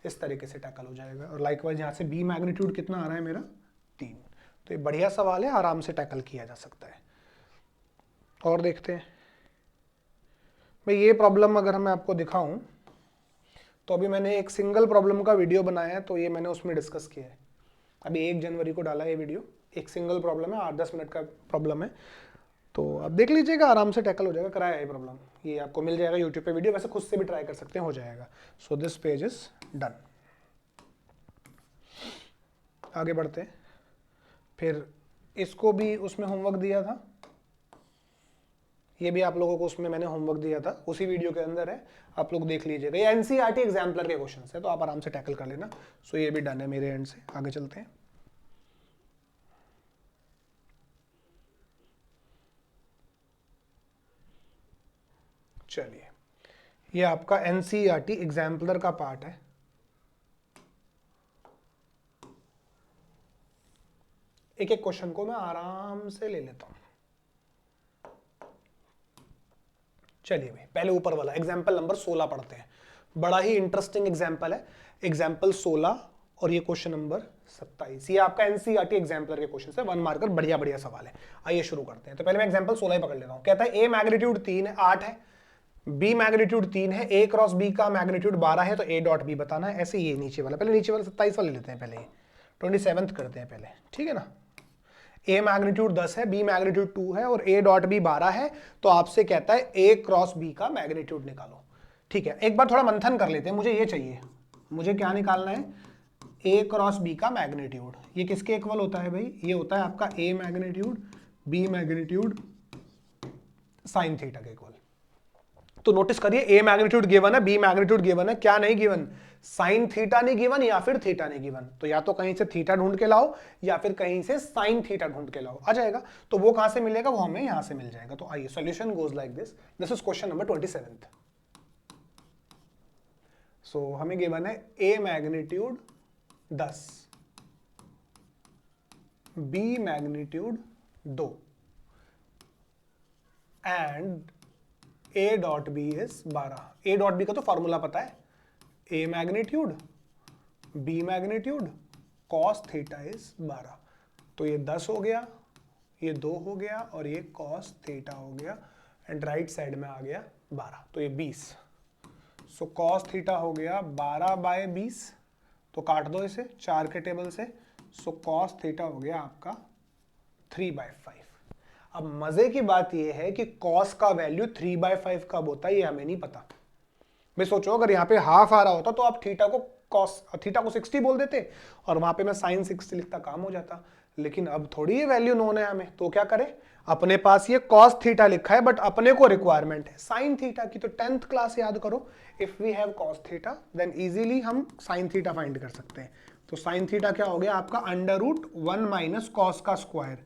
Speaker 1: इस तरीके से टैकल हो जाएगा। और लाइकवाइज यहाँ से बी मैग्नीट्यूड कितना आ रहा है मेरा, 3। तो ये बढ़िया सवाल है, आराम से टैकल किया जा सकता है। और देखते हैं भाई, ये प्रॉब्लम अगर मैं आपको दिखाऊं, तो अभी मैंने एक सिंगल प्रॉब्लम का वीडियो बनाया है, तो ये मैंने उसमें डिस्कस किया है, अभी 1 जनवरी को डाला है ये वीडियो, एक सिंगल प्रॉब्लम है, 8-10 मिनट का प्रॉब्लम है, तो आप देख लीजिएगा, आराम से टैकल हो जाएगा, कराया है ये प्रॉब्लम, ये आपको मिल जाएगा यूट्यूब पे वीडियो, वैसे खुद से भी ट्राई कर सकते हैं, हो जाएगा। So this page is done. आगे बढ़ते हैं, फिर इसको भी उसमें होमवर्क दिया था, ये भी आप लोगों को उसमें मैंने होमवर्क दिया था, उसी वीडियो के अंदर है, आप लोग देख लीजिएगा। ये एनसीईआरटी एग्जाम्पलर के क्वेश्चन है, तो आप आराम से टैकल कर लेना। सो ये भी डन है मेरे एंड से, आगे चलते हैं। चलिए, ये आपका एनसीईआरटी एग्जाम्पलर का पार्ट है। एक एक क्वेश्चन को मैं आराम से ले लेता हूं। चलिए भाई, पहले ऊपर वाला एग्जाम्पल नंबर 16 पढ़ते हैं, बड़ा ही इंटरेस्टिंग एग्जाम्पल है, एग्जाम्पल 16, और ये क्वेश्चन नंबर 27। ये आपका एनसीईआरटी एग्जाम्पलर के क्वेश्चन है, 1 मार्कर, बढ़िया बढ़िया सवाल है। आइए शुरू करते हैं। तो पहले मैं एग्जाम्पल 16 ही पकड़ लेता हूं। कहता है ए मैग्नीट्यूड 3 है, 8 है, बी मैग्नीट्यूड 3 है, ए क्रॉस बी का मैग्नीट्यूड 12 है, तो ए डॉट बी बताना है। ऐसे ये नीचे वाला, पहले नीचे वाला 27 वाला लेते हैं, पहले 27th करते हैं पहले, ठीक है ना। ए मैग्नीट्यूड 10 है, बी मैग्नीट्यूड 2 है, और ए डॉट बी 12 है, तो आपसे कहता है ए क्रॉस बी का मैग्नीट्यूड निकालो। ठीक है, एक बार थोड़ा मंथन कर लेते हैं, मुझे ये चाहिए, मुझे क्या निकालना है, ए क्रॉस बी का मैग्नीट्यूड। ये किसके इक्वल होता है भाई, ये होता है आपका A magnitude B magnitude sine theta के इक्वल। तो नोटिस करिए, ए मैग्नीट्यूड गिवन है, बी मैग्नीट्यूड गिवन है, क्या नहीं गिवन, साइन थीटा नहीं गिवन, या फिर थीटा नहीं गिवन। तो या तो कहीं से थीटा ढूंढ के लाओ, या फिर कहीं से साइन थीटा ढूंढ के लाओ, आ जाएगा। तो वो कहां से मिलेगा, वो हमें यहां से मिल जाएगा। तो आइए, solution goes like this, this is question number 27। So हमें गिवन है A magnitude 10, B magnitude 2 and A dot B is 12। A dot B का तो फॉर्मूला पता है, A magnitude B magnitude cos theta is 12। तो ये 10 हो गया, ये 2 हो गया और ये कॉस थीटा हो गया एंड राइट साइड में आ गया 12, तो ये 20। सो कॉस थीटा हो गया 12/20, तो काट दो इसे 4 के टेबल से। सो कॉस थीटा हो गया आपका 3/5। अब मजे की बात यह है कि कॉस का वैल्यू 3/5 कब होता है ये हमें नहीं पता। मैं सोचो अगर यहाँ पे हाफ आ रहा होता तो आप थीटा को 60 बोल देते और वहां पे मैं साइन 60 लिखता, काम हो जाता। लेकिन अब थोड़ी ये वैल्यू नोन है हमें, तो क्या करें, अपने पास ये कॉस थीटा लिखा है बट अपने को रिक्वायरमेंट है साइन थीटा की। तो 10th क्लास याद करो, if we have cos theta then easily हम साइन थीटा फाइंड कर सकते हैं। तो साइन थीटा क्या हो गया आपका, √1 माइनस कॉस का स्क्वायर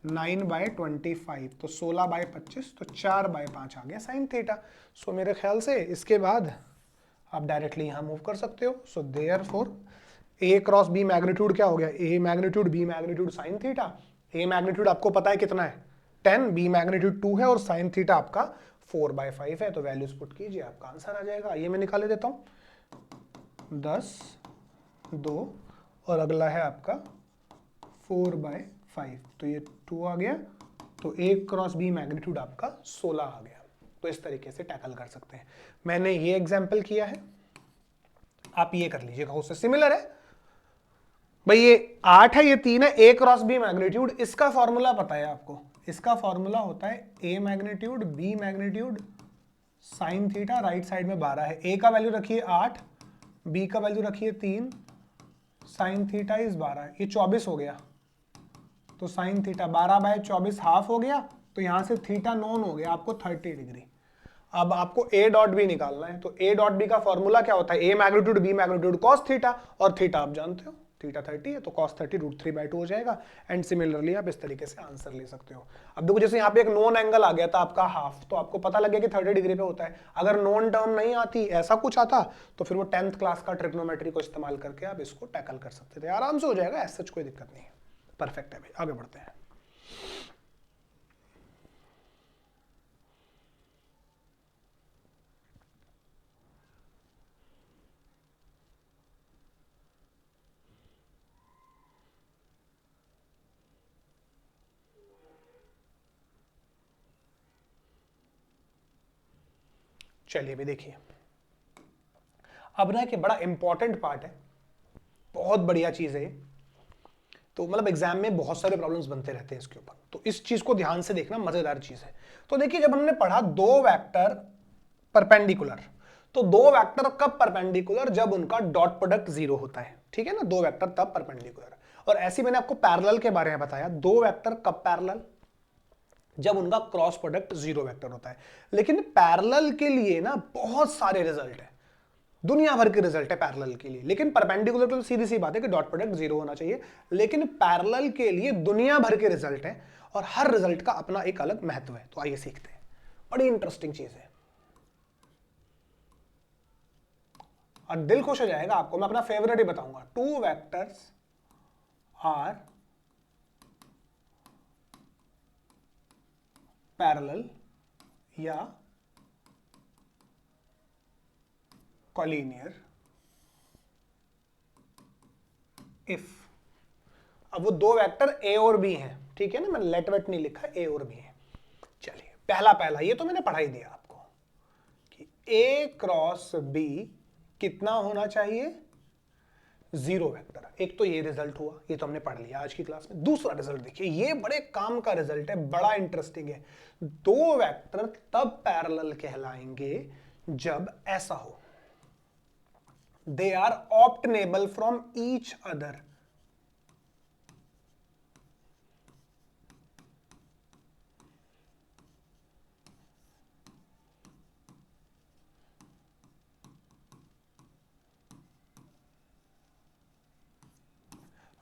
Speaker 1: 9/25, तो 16/25, तो 4/5 आ गया साइन थीटा। सो मेरे ख्याल से इसके बाद आप डायरेक्टली यहां मूव कर सकते हो। So therefore A cross B magnitude क्या हो गया, A magnitude B magnitude sine theta. A magnitude आपको पता है कितना है 10, बी मैग्नीट्यूड 2 है और साइन थीटा आपका 4/5 है। तो वैल्यूज पुट कीजिए, आपका आंसर आ जाएगा। ये मैं निकाले देता हूं 10, 2 और अगला है आपका 4/5, तो ये 2 आ गया। तो ए क्रॉस बी मैग्नीट्यूड आपका 16 आ गया। तो इस तरीके से टैकल कर सकते हैं। मैंने ये एग्जाम्पल किया है, आप ये कर लीजिएगा, उससे सिमिलर है भाई। ये 8 है, ये 3 है, ए क्रॉस बी मैग्नीट्यूड, इसका फॉर्मूला पता है आपको। इसका फॉर्मूला होता है A magnitude B magnitude sine theta, right side में 12 है। ए का वैल्यू रखिए 8, बी का वैल्यू रखिए 3, साइन थीटा इज 12, ये 24 हो गया। तो साइन थीटा 12/24 हाफ हो गया, तो यहां से थीटा नोन हो गया आपको 30 डिग्री। अब आपको ए डॉट बी निकालना है, तो ए डॉट बी का फॉर्मूला क्या होता है, A magnitude B magnitude cos theta, और थीटा आप जानते हो थीटा 30 है, तो कॉस 30 √3/2 हो जाएगा। एंड सिमिलरली आप इस तरीके से आंसर ले सकते हो। अब देखो जैसे यहाँ पे एक नॉन एंगल आ गया था आपका हाफ, तो आपको पता लग गया कि 30 डिग्री पे होता है। अगर नॉन टर्म नहीं आती, ऐसा कुछ आता, तो फिर वो 10th क्लास का ट्रिग्नोमेट्री को इस्तेमाल करके आप इसको टैकल कर सकते थे, आराम से हो जाएगा, ऐसा कोई दिक्कत नहीं है। परफेक्ट है भाई, आगे बढ़ते हैं। चलिए भी देखिए, अब ना कि बड़ा इंपॉर्टेंट पार्ट है, बहुत बढ़िया चीज है। तो मतलब एग्जाम में बहुत सारे प्रॉब्लम्स बनते रहते हैं इसके ऊपर, तो इस चीज को ध्यान से देखना, मजेदार चीज है। तो देखिए जब हमने पढ़ा दो वेक्टर परपेंडिकुलर, तो दो वेक्टर कब परपेंडिकुलर, जब उनका डॉट प्रोडक्ट 0 होता है, ठीक है ना, दो वेक्टर तब परपेंडिकुलर। और ऐसे मैंने आपको पैरेलल के बारे में बताया, दो वेक्टर कब पैरेलल, जब उनका क्रॉस प्रोडक्ट 0 वेक्टर होता है। लेकिन पैरेलल के लिए ना बहुत सारे रिजल्ट है, दुनिया भर के रिजल्ट है पैरेलल के लिए। लेकिन परपेंडिकुलर तो सीधी सी बात है कि डॉट प्रोडक्ट 0 होना चाहिए, लेकिन पैरेलल के लिए दुनिया भर के रिजल्ट है और हर रिजल्ट का अपना एक अलग महत्व है। तो आइए सीखते हैं, बड़ी इंटरेस्टिंग चीज है और दिल खुश हो जाएगा आपको। मैं अपना फेवरेट ही बताऊंगा, टू वेक्टर्स आर पैरेलल या कॉलिनियर इफ, अब वो दो वेक्टर ए और बी हैं, ठीक है ना, मैंने लेट वेट नहीं लिखा, ए और बी है। चलिए पहला ये तो मैंने पढ़ा ही दिया आपको कि ए क्रॉस बी कितना होना चाहिए, 0 वेक्टर। एक तो ये रिजल्ट हुआ, ये तो हमने पढ़ लिया आज की क्लास में। दूसरा रिजल्ट देखिए, ये बड़े काम का रिजल्ट है, बड़ा इंटरेस्टिंग है। दो वेक्टर तब पैरेलल कहलाएंगे जब ऐसा हो, they are obtainable from each other.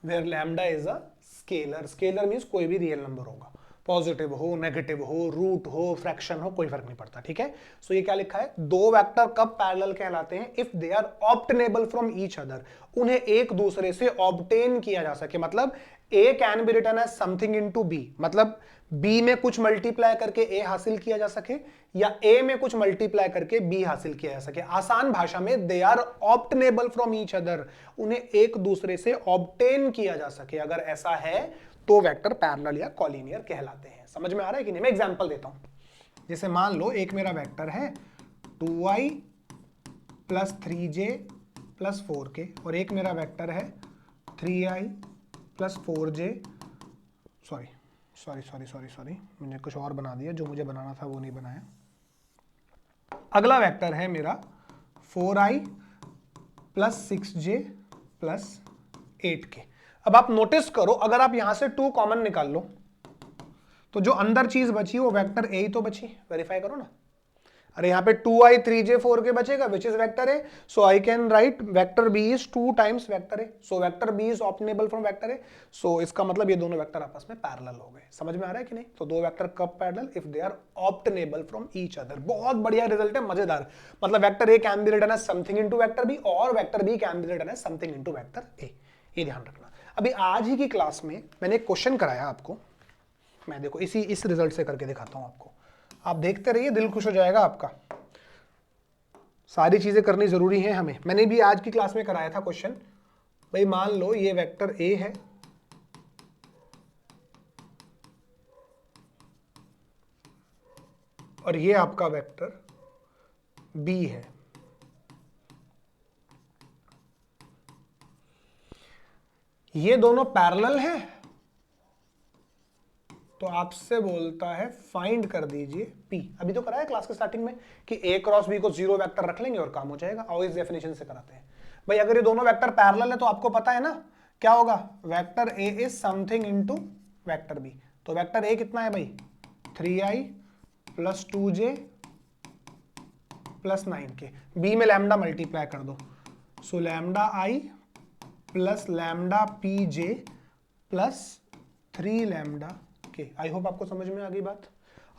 Speaker 1: where lambda is a scalar, scalar means कोई भी रियल नंबर होगा। पॉजिटिव हो, नेगेटिव हो, रूट हो, फ्रैक्शन हो, कोई फर्क नहीं पड़ता, ठीक है। सो ये क्या लिखा है, दो वेक्टर कब पैरेलल कहलाते हैं, if they are obtainable from each other, उन्हें एक दूसरे से ऑब्टेन किया जा सके, मतलब A can be written as something into B, मतलब बी में कुछ मल्टीप्लाई करके ए हासिल किया जा सके, या ए में कुछ मल्टीप्लाई करके बी हासिल किया जा सके। आसान भाषा में they are obtainable from each other, उन्हें एक दूसरे से ऑब्टेन किया जा सके, अगर ऐसा है तो वेक्टर पैरेलल या कॉलिनियर कहलाते हैं। समझ में आ रहा है कि नहीं? मैं एग्जांपल देता हूं। जैसे मान लो एक मेरा वेक्टर है 2i plus 3j plus 4k, और एक मेरा वेक्टर है 3i प्लस 4j, सॉरी मैंने कुछ और बना दिया, जो मुझे बनाना था वो नहीं बनाया। अगला वेक्टर है मेरा 4i plus 6j plus 8k। अब आप नोटिस करो, अगर आप यहां से 2 कॉमन निकाल लो तो जो अंदर चीज बची वो वेक्टर ए ही तो बची, वेरीफाई करो ना। अरे यहाँ पे 2i 3j 4k बचेगा, which is vector A, so I can write vector B is 2 times vector A, so vector B is obtainable from vector A. So इसका मतलब ये दोनों वेक्टर आपस में पैरेलल हो गए। समझ में आ रहा है कि नहीं? तो दो वेक्टर कब parallel, if they are obtainable from each other. बहुत बढ़िया रिजल्ट है, मजेदार। मतलब vector A can be written as something into vector B, और vector B can be written as something into vector A, ये ध्यान रखना। अभी आज ही की क्लास में मैंने एक क्वेश्चन कराया आपको, मैं देखो इस रिजल्ट से करके दिखाता हूं आपको, आप देखते रहिए, दिल खुश हो जाएगा आपका। सारी चीजें करनी जरूरी है हमें। मैंने भी आज की क्लास में कराया था क्वेश्चन, भाई मान लो ये वेक्टर ए है, और ये आपका वेक्टर बी है। ये दोनों पैरेलल हैं, तो आपसे बोलता है फाइंड कर दीजिए पी। अभी तो कराया क्लास के स्टार्टिंग में कि ए क्रॉस बी को 0 वेक्टर रख लेंगे और काम हो जाएगा, और इस डेफिनेशन से कराते हैं। भाई अगर ये दोनों वेक्टर पैरेलल है तो आपको पता है ना क्या होगा, vector A is something into vector B. तो वेक्टर ए कितना है भाई, 3i plus 2j plus 9k, B में लैम्डा मल्टीप्लाई कर दो, so lambda I plus lambda P J plus 3 lambda K. I hope आपको समझ में आ गई बात।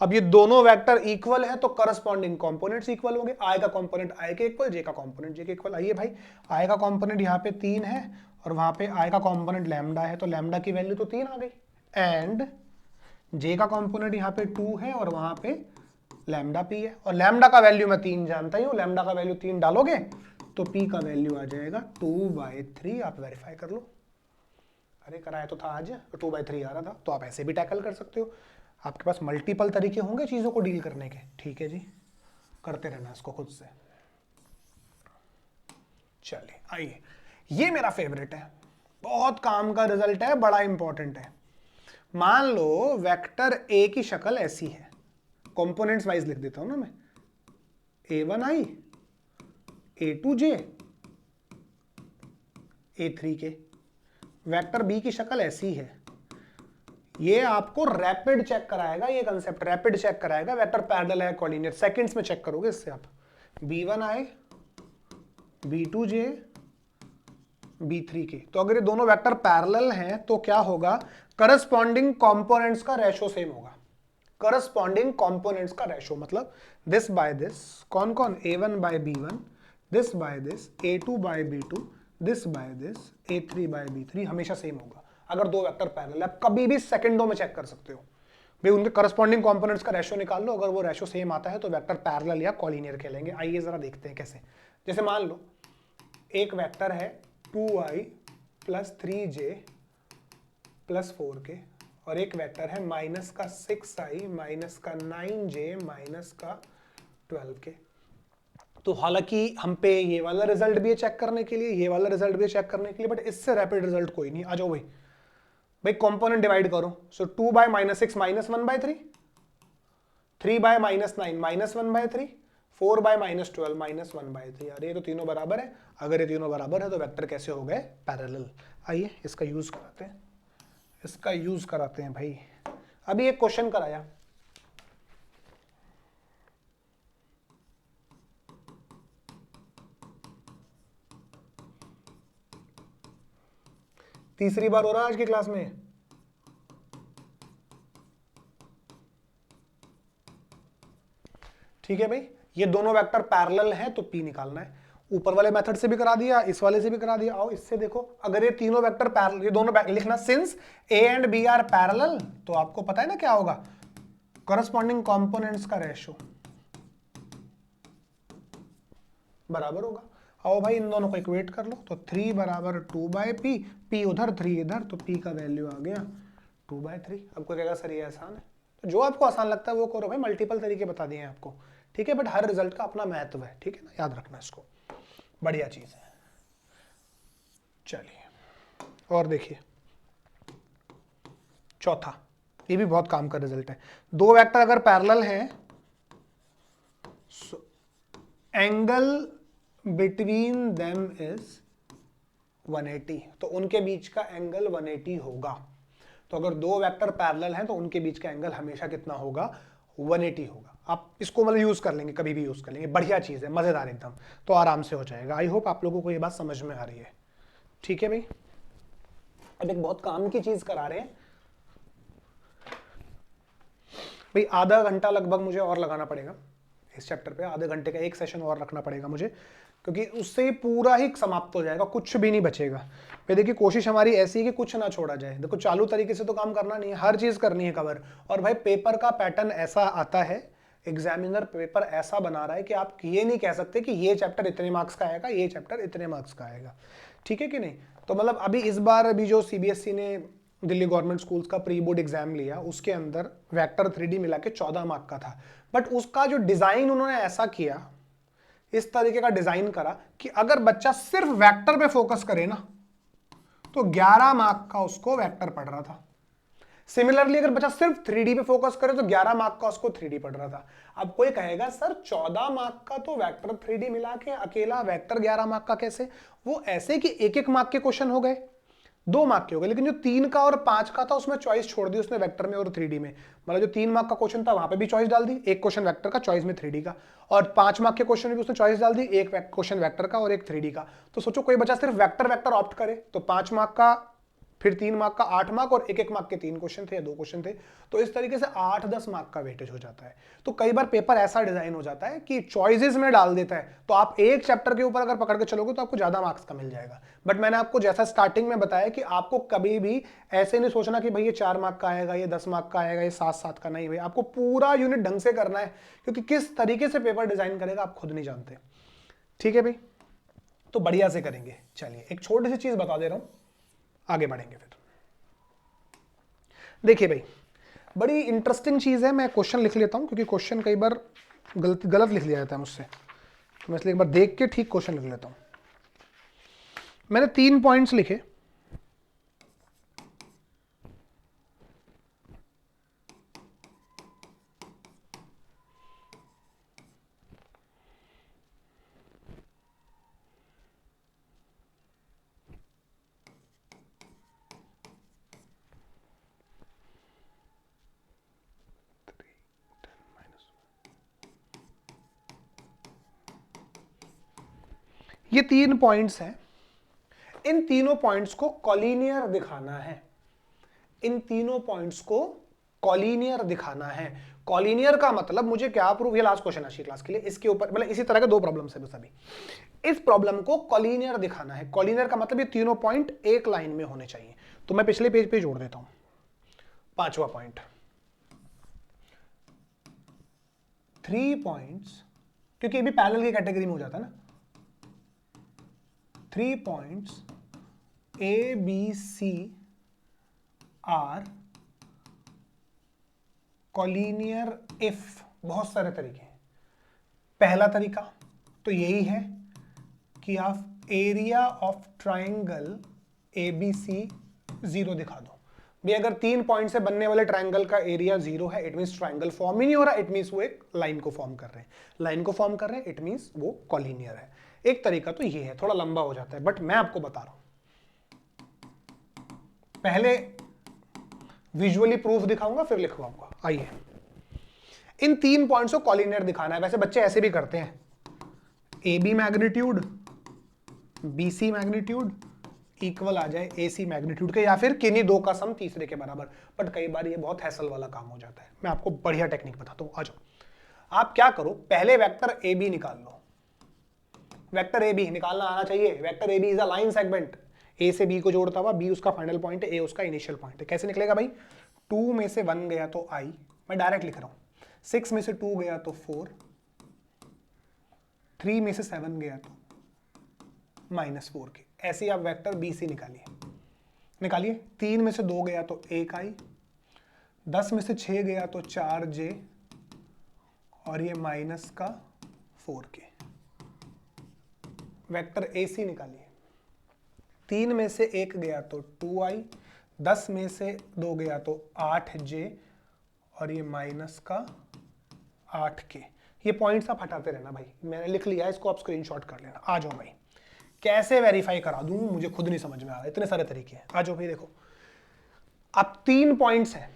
Speaker 1: अब ये दोनों वेक्टर इक्वल है तो करस्पॉन्डिंग कंपोनेंट्स इक्वल होंगे। आई का कंपोनेंट आई के इक्वल, जे का कंपोनेंट जे के इक्वल। आइए भाई, आई का कंपोनेंट यहाँ पे 3 है और वहां पे आई का कंपोनेंट लैम्डा है, तो लैम्डा की वैल्यू तो 3 आ गई। एंड जे का कंपोनेंट यहाँ पे 2 है और वहां पे लैम्डा पी है, और लैम्डा का वैल्यू मैं 3 जानता ही हूँ, लैम्डा का वैल्यू 3 डालोगे तो पी का वैल्यू आ जाएगा 2/3। आप वेरीफाई कर लो। अरे कराया तो था आज, 2/3 आ रहा था, तो आप ऐसे भी टैकल कर सकते हो। आपके पास मल्टीपल तरीके होंगे चीजों को डील करने के, ठीक है जी, करते रहना इसको खुद से। चलिए आइए, ये मेरा फेवरेट है, बहुत काम का रिजल्ट है, बड़ा इंपॉर्टेंट है। मान लो वेक्टर ए की शक्ल ऐसी है, कंपोनेंट्स वाइज लिख देता हूं ना मैं, a1i a2j a3k। Vector B की शक्ल ऐसी है, ये आपको रैपिड चेक कराएगा, ये कंसेप्ट रैपिड चेक कराएगा वेक्टर पैरेलल है कॉलिनियर, सेकंड्स में चेक करोगे इससे आप। b1i b2j b3k, तो अगर ये दोनों वेक्टर पैरेलल हैं तो क्या होगा, करस्पॉन्डिंग कंपोनेंट्स का रेशो सेम होगा। करस्पॉन्डिंग कंपोनेंट्स का रेशो मतलब दिस बाय दिस, कौन कौन, a1 by b1, this by this, a2 by b2, this by this, a3 by b3, हमेशा सेम होगा अगर दो वेक्टर पैरेलल है। आप कभी भी सेकंडों में चेक कर सकते हो भाई, उनके करस्पॉन्डिंग कंपोनेंट्स का रेशो निकाल लो, अगर वो रेशो सेम आता है तो वेक्टर पैरेलल या कॉलिनियर कहलाएंगे। आइए जरा देखते हैं कैसे। जैसे मान लो एक वेक्टर है 2i plus 3j plus 4k, और एक वेक्टर है माइनस का 6i माइनस का 9j माइनस का 12k। तो हालांकि हम पे ये वाला रिजल्ट भी है चेक करने के लिए, ये वाला रिजल्ट भी है चेक करने के लिए, बट इससे रैपिड रिजल्ट कोई नहीं। आ जाओ भाई, भाई कंपोनेंट डिवाइड करो, सो 2 bye minus 6 minus 1/3, 3 bye minus 9 minus 1/3, 4 bye minus 12 minus 1/3। अरे ये तो तीनों बराबर है, अगर ये तीनों बराबर है तो वेक्टर कैसे हो गए पैरेलल। आइए इसका यूज कराते हैं, इसका यूज कराते हैं भाई। अभी एक क्वेश्चन कराया, तीसरी बार हो रहा है आज की क्लास में। ठीक है भाई, ये दोनों वेक्टर पैरेलल हैं तो P निकालना है। ऊपर वाले मेथड से भी करा दिया, इस वाले से भी करा दिया। आओ इससे देखो, अगर ये तीनों वेक्टर पैरेलल, ये दोनों लिखना since A and B are parallel, तो आपको पता है ना क्या होगा, करस्पॉन्डिंग कंपोनेंट्स का रेशो बराबर होगा। आओ भाई इन दोनों को इक्वेट कर लो, तो 3 बराबर 2/p, p उधर 3 इधर, तो p का वैल्यू आ गया 2/3। आपको कहेगा सर ये आसान है, तो जो आपको आसान लगता है वो करो भाई, मल्टीपल तरीके बता दिए हैं आपको, ठीक है, बट हर रिजल्ट का अपना महत्व है, ठीक है ना, याद रखना इसको, बढ़िया चीज है। चलिए और देखिए चौथा, ये भी बहुत काम का रिजल्ट है। दो वेक्टर अगर पैरेलल हैं, एंगल बिटवीन देम इज 180, तो उनके बीच का एंगल 180 होगा। तो अगर दो वेक्टर पैरेलल हैं तो उनके बीच का एंगल हमेशा कितना होगा, 180 होगा। आप इसको मतलब यूज कर लेंगे, कभी भी यूज कर लेंगे, बढ़िया चीज है, मजेदार एकदम, तो आराम से हो जाएगा। आई होप आप लोगों को ये बात समझ में आ रही है, ठीक है भाई। अब एक बहुत काम की चीज करा रहे हैं भाई, आधा घंटा लगभग मुझे और लगाना पड़ेगा इस चैप्टर पे, आधे घंटे का एक सेशन और रखना पड़ेगा मुझे, क्योंकि उससे ही पूरा ही समाप्त हो जाएगा, कुछ भी नहीं बचेगा। भाई देखिए कोशिश हमारी ऐसी है कि कुछ ना छोड़ा जाए। देखो चालू तरीके से तो काम करना नहीं है, हर चीज करनी है कवर। और भाई पेपर का पैटर्न ऐसा आता है, एग्जामिनर पेपर ऐसा बना रहा है कि आप ये नहीं कह सकते कि ये चैप्टर इतने मार्क्स का आएगा, ये चैप्टर इतने मार्क्स का आएगा, ठीक है कि नहीं। तो मतलब अभी इस बार अभी जो सीबीएसई ने दिल्ली गवर्नमेंट स्कूल्स का प्री बोर्ड एग्जाम लिया, उसके अंदर वेक्टर 3D मिला के 14 मार्क का था, बट उसका जो डिजाइन उन्होंने ऐसा किया, इस तरीके का डिजाइन करा कि अगर बच्चा सिर्फ वेक्टर पे फोकस करे ना तो 11 मार्क का उसको वेक्टर पढ़ रहा था। सिमिलरली अगर बच्चा सिर्फ 3D पे फोकस करे तो 11 मार्क का उसको 3D पढ़ रहा था। अब कोई कहेगा सर 14 मार्क का तो वेक्टर 3D मिला के अकेला वेक्टर 11 मार्क का कैसे? वो ऐसे कि एक एक मार्क के क्वेश्चन हो गए, 2 मार्क के हो गए, लेकिन जो 3 का और 5 का था उसमें चॉइस छोड़ दी उसने वेक्टर में और 3D में। मतलब जो 3 मार्क का क्वेश्चन था वहां पे भी चॉइस डाल दी, एक क्वेश्चन वेक्टर का, चॉइस में 3D का, और 5 मार्क के क्वेश्चन में भी उसने चॉइस डाल दी, एक क्वेश्चन वेक्टर का और एक 3D का। तो सोचो कोई बच्चा सिर्फ वेक्टर वेक्टर ऑप्ट करे तो 5 मार्क का, फिर 3 मार्क का 8 मार्क, और एक एक मार्क के 3 क्वेश्चन थे या 2 क्वेश्चन थे, तो इस तरीके से 8-10 मार्क का वेटेज हो जाता है। तो कई बार पेपर ऐसा डिजाइन हो जाता है कि चॉइसेस में डाल देता है, तो आप एक चैप्टर के ऊपर अगर पकड़ के चलोगे तो आपको ज्यादा मार्क्स का मिल जाएगा। बट मैंने आपको जैसा स्टार्टिंग में बताया कि आपको कभी भी ऐसे नहीं सोचना कि भाई ये 4 मार्क का आएगा, ये 10 मार्क का आएगा, ये 7-7 का, नहीं भाई, आपको पूरा यूनिट ढंग से करना है, क्योंकि किस तरीके से पेपर डिजाइन करेगा आप खुद नहीं जानते, ठीक है भाई। तो बढ़िया से करेंगे। चलिए एक छोटी सी चीज बता दे रहा हूं, आगे बढ़ेंगे फिर। देखिए भाई बड़ी इंटरेस्टिंग चीज है, मैं क्वेश्चन लिख लेता हूं क्योंकि क्वेश्चन कई बार गलत लिख लिया जाता है मुझसे, तो मैं इसलिए एक बार देख के ठीक क्वेश्चन लिख लेता हूं। मैंने 3 पॉइंट्स लिखे, ये 3 पॉइंट्स हैं, इन तीनों पॉइंट्स को कॉलिनियर दिखाना है, इन तीनों पॉइंट्स को कॉलिनियर दिखाना है। कॉलिनियर का मतलब मुझे क्या प्रूव, ये लास्ट क्वेश्चन है क्लास के लिए, इसके ऊपर मतलब इसी तरह के 2 प्रॉब्लम्स है बस अभी, इस प्रॉब्लम को कॉलिनियर दिखाना है। कॉलिनियर का मतलब ये तीनों पॉइंट एक लाइन में होने चाहिए। तो मैं पिछले पेज पे जोड़ देता हूं 5वां पॉइंट, 3 पॉइंट्स, क्योंकि ये भी पैरेलल की कैटेगरी में हो जाता है ना, 3 points A, B, C are collinear if, बहुत सारे तरीके हैं। पहला तरीका तो यही है कि आप एरिया ऑफ ट्राइंगल ABC 0 दिखा दो। भी अगर 3 पॉइंट से बनने वाले ट्राइंगल का एरिया 0 है, इट मींस ट्राइंगल फॉर्म ही नहीं हो रहा, इट मींस वो एक लाइन को फॉर्म कर रहे हैं, लाइन को फॉर्म कर रहे हैं, इट मींस वो कॉलिनियर है। एक तरीका तो ये है, थोड़ा लंबा हो जाता है बट मैं आपको बता रहा हूं। पहले विजुअली प्रूफ दिखाऊंगा फिर लिखवाऊंगा। आइए इन 3 पॉइंट्स को कॉलिनियर दिखाना है। वैसे बच्चे ऐसे भी करते हैं, AB magnitude BC magnitude equal आ जाए AC मैग्नीट्यूड के, या फिर किन्हीं 2 का सम तीसरे के बराबर, बट कई बार ये बहुत हैसल वाला काम हो जाता है। मैं आपको बढ़िया टेक्निक बताता हूं, आ जाओ। आप क्या करो, पहले वेक्टर ए बी निकाल लो। वेक्टर ए बी निकालना आना चाहिए। Vector A B is a line segment, A से बी को जोड़ता हुआ, बी उसका फाइनल पॉइंट है, ए उसका इनिशियल पॉइंट है। कैसे निकलेगा भाई, 2 में से 1 गया तो आई, मैं डायरेक्ट लिख रहा हूं, 6 में से 2 गया तो 4, 3 में से 7 गया तो -4 के। ऐसे ही आप वेक्टर बी सी निकालिए। 3 में से 2 गया तो 1 आई, 10 में से 6 गया तो 4 जे, और ये -4 के। वेक्टर ए सी निकालिए। 3 में से 1 गया तो 2 आई, 10 में से 2 गया तो 8 जे, और ये -8 के। ये पॉइंट्स आप हटाते रहना भाई, मैंने लिख लिया है, इसको आप स्क्रीनशॉट कर लेना। आ जाओ भाई, कैसे वेरीफाई करा दूं मुझे खुद नहीं समझ में आ रहा, इतने सारे तरीके हैं। आ जाओ भाई, देखो अब 3 पॉइंट्स हैं,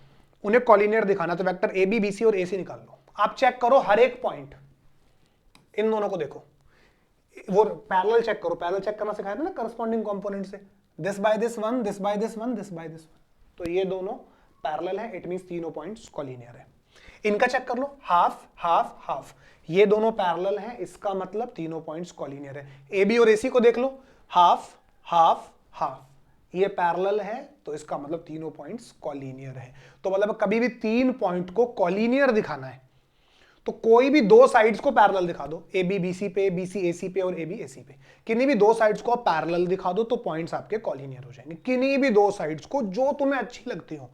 Speaker 1: उन्हें कॉलिनियर दिखाना, तो vector A B B C और ए सी निकाल लो। आप चेक करो हर एक पॉइंट, इन दोनों को देखो, वो पैरेलल चेक करो, पैरेलल चेक करना सिखाया था ना करस्पॉन्डिंग कंपोनेंट से, this by this one, this by this one, this by this one, तो ये दोनों पैरेलल है, इट मींस तीनों पॉइंट्स कॉलिनियर है। इनका चेक कर लो, हाफ हाफ हाफ, ये दोनों पैरेलल हैं, इसका मतलब तीनों पॉइंट्स कॉलिनियर है। ए बी और ए सी को देख लो, हाफ हाफ हाफ, ये पैरेलल है, तो इसका मतलब तीनों पॉइंट्स कॉलिनियर है। तो मतलब कभी भी 3 पॉइंट को कॉलिनियर दिखाना है तो कोई भी 2 साइड्स को पैरेलल दिखा दो, ए बी बी सी पे, बी सी ए सी पे और ए बी ए सी पे, किन्हीं भी 2 साइड्स को आप पैरेलल दिखा दो तो पॉइंट्स आपके कॉलिनियर हो जाएंगे। किन्हीं भी 2 साइड्स को जो तुम्हें अच्छी लगती हो,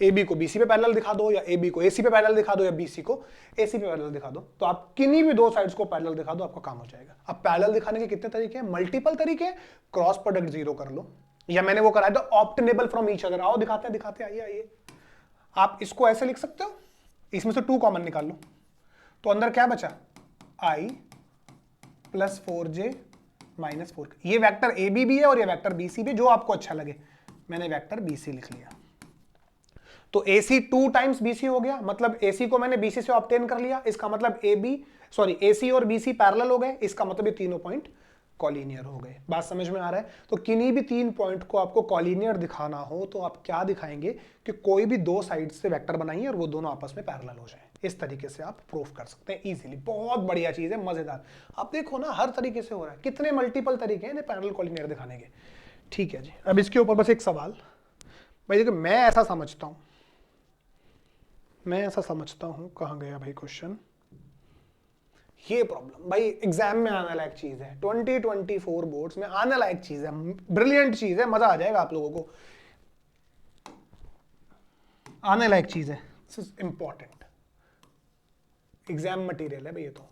Speaker 1: ए बी को बी सी पे पैरेलल दिखा दो, या ए बी को ए सी पे पैरेलल दिखा दो, या बी सी को ए सी पे पैरेलल दिखा दो, तो आप किन्हीं भी 2 साइड्स को पैरेलल दिखा दो, आपका काम हो जाएगा। अब पैरेलल दिखाने के कितने तरीके हैं, मल्टीपल तरीके हैं। क्रॉस प्रोडक्ट 0 कर लो, या मैंने वो कराया था ऑप्टेनेबल फ्रॉम ईच अदर। आओ दिखाते हैं, आइए। आप इसको ऐसे लिख सकते हो, इसमें से 2 कॉमन निकाल लो, तो अंदर क्या बचा, i + 4j - 4। ये वेक्टर ए बी भी है और ये वेक्टर बी सी भी, जो आपको अच्छा लगे। मैंने वेक्टर बी सी लिख लिया, तो ए सी 2 टाइम्स बी सी हो गया, मतलब ए सी को मैंने बी सी से ऑब्टेन कर लिया, इसका मतलब ए सी और बी सी पैरेलल हो गए, इसका मतलब ये तीनों पॉइंट कॉलिनियर हो गए। बात समझ में आ रहा है। तो किन्हीं भी 3 पॉइंट को आपको कॉलिनियर दिखाना हो तो आप क्या दिखाएंगे कि कोई भी 2 साइड से वेक्टर बनाइए और वो दोनों आपस में पैरेलल हो जाए। इस तरीके से आप प्रूफ कर सकते हैं इजीली। बहुत बढ़िया चीज है, मजेदार। आप देखो ना, हर तरीके से हो रहा है, कितने मल्टीपल तरीके हैं पैरेलल कॉलिनियर दिखाने के। ठीक है जी, अब इसके ऊपर बस एक सवाल भाई, देखो मैं ऐसा समझता हूं, कहां गया भाई क्वेश्चन, ये प्रॉब्लम भाई एग्जाम में आने लायक चीज है, 2024 बोर्ड्स में आने लायक चीज है, ब्रिलियंट चीज है, मजा आ जाएगा आप लोगों को, आने लायक चीज है, this is important exam material है भाई ये तो।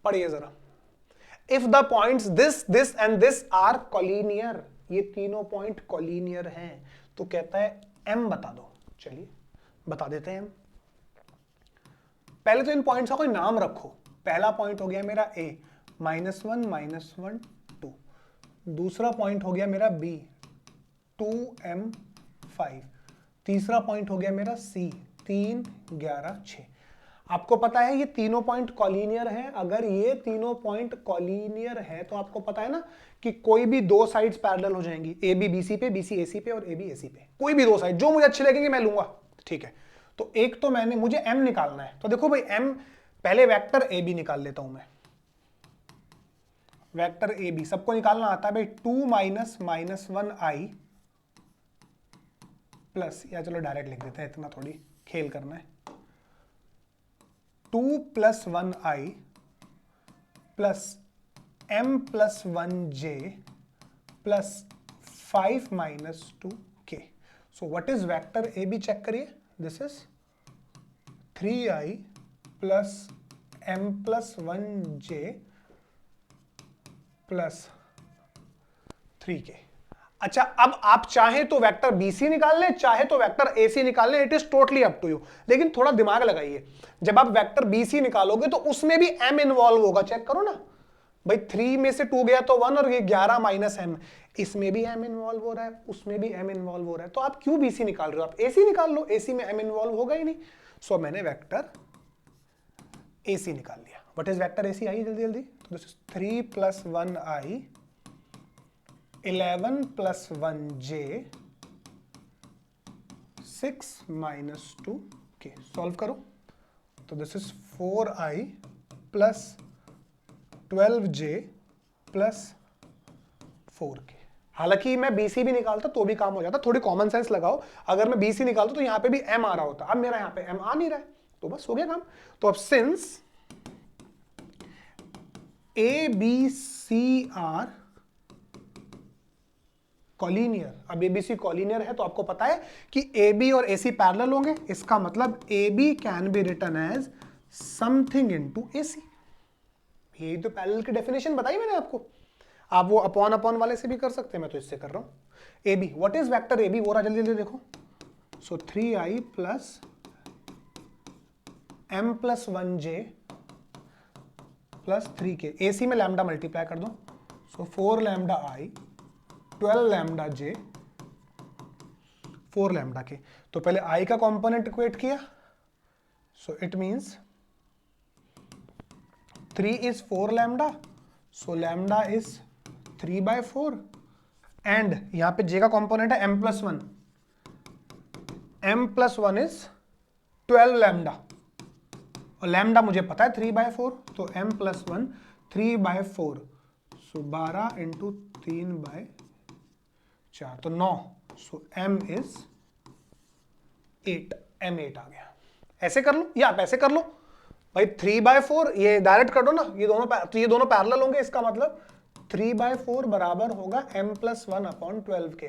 Speaker 1: पढ़िए जरा, if the points this this and this are collinear, ये तीनों पॉइंट कॉलिनियर हैं, तो कहता है एम बता दो। चलिए बता देते हैं। पहले तो इन पॉइंट्स का कोई नाम रखो। पहला पॉइंट हो गया मेरा ए, -1 -1 2। दूसरा पॉइंट हो गया मेरा बी, 2m5। तीसरा पॉइंट हो गया मेरा सी, 3 11 6। आपको पता है ये तीनों पॉइंट कॉलिनियर हैं। अगर ये तीनों पॉइंट कॉलिनियर है तो आपको पता है ना कि कोई भी 2 साइड्स पैरेलल हो जाएंगी, ए बी बी सी पे, बी सी ए सी पे और ए बी ए सी पे। कोई भी 2 साइड जो मुझे अच्छे लगेंगे मैं लूंगा। ठीक है, तो एक तो मुझे m निकालना है, तो देखो भाई m, पहले वेक्टर ए बी निकाल लेता हूं मैं। वेक्टर ए बी सबको निकालना आता है भाई, 2 - -1i प्लस, या चलो डायरेक्ट लिख देते हैं, इतना थोड़ी खेल करना है, 2 + 1i plus m + 1j plus 5 - 2k। So what is vector A B, check करिए, this is 3i plus m + 1j plus 3k। अच्छा, अब आप चाहे तो वेक्टर BC निकाल लें, चाहे तो वेक्टर AC निकाल लें, it is totally up to you. लेकिन थोड़ा दिमाग लगाइए, जब आप वेक्टर BC निकालोगे तो उसमें भी m इन्वॉल्व होगा। चेक करो ना भाई, 3 में से 2 गया तो 1, और ये 11 - m, इसमें भी m इन्वॉल्व हो रहा है, उसमें भी m इन्वॉल्व हो रहा है। तो आप क्यों BC निकाल रहे हो, आप AC निकाल लो, AC में m इन्वॉल्व होगा ही नहीं। सो मैंने वेक्टर AC निकाल लिया। व्हाट इज वेक्टर AC, आइए जल्दी जल्दी। तो this is 3 + 1i 11 + 1j 6 - 2k। Solve करो, तो this is 4i plus 12j plus 4k। हालांकि मैं BC भी निकालता तो भी काम हो जाता, थोड़ी कॉमन सेंस लगाओ। अगर मैं BC निकालता तो यहां पे भी m आ रहा होता, अब मेरा यहां पे m आ नहीं रहा है, तो बस हो गया काम। तो अब since A B C are collinear, अब ABC कॉलिनियर है तो आपको पता है कि AB और AC पैरेलल होंगे, इसका मतलब AB can be written as something into AC। यही तो पैरेलल की डेफिनेशन बताई मैंने आपको। आप वो अपॉन अपॉन वाले से भी कर सकते हैं, मैं तो इससे कर रहा हूं। AB, what is vector AB, वो रहा, जल्दी जल्दी देखो। सो 3i plus m plus 1j plus 3k। AC में लैम्डा मल्टीप्लाई कर दो, सो 4 lambda i 12 lambda j 4 lambda के। तो पहले i का कंपोनेंट इक्वेट किया, so it means 3 is 4 lambda, so lambda is 3/4 and यहां पे j का कंपोनेंट है m plus 1, m plus 1 is 12 lambda, और लैम्डा मुझे पता है 3/4, तो m प्लस 1 3/4, सो 12 इंटू 3/4 तो 9, सो m इज 8, m8 आ गया। ऐसे कर लो या आप ऐसे कर लो भाई, 3/4 ये डायरेक्ट कर दो ना, ये दोनों पैरेलल होंगे, इसका मतलब 3/4 बराबर होगा m प्लस 1 अपॉन 12 के।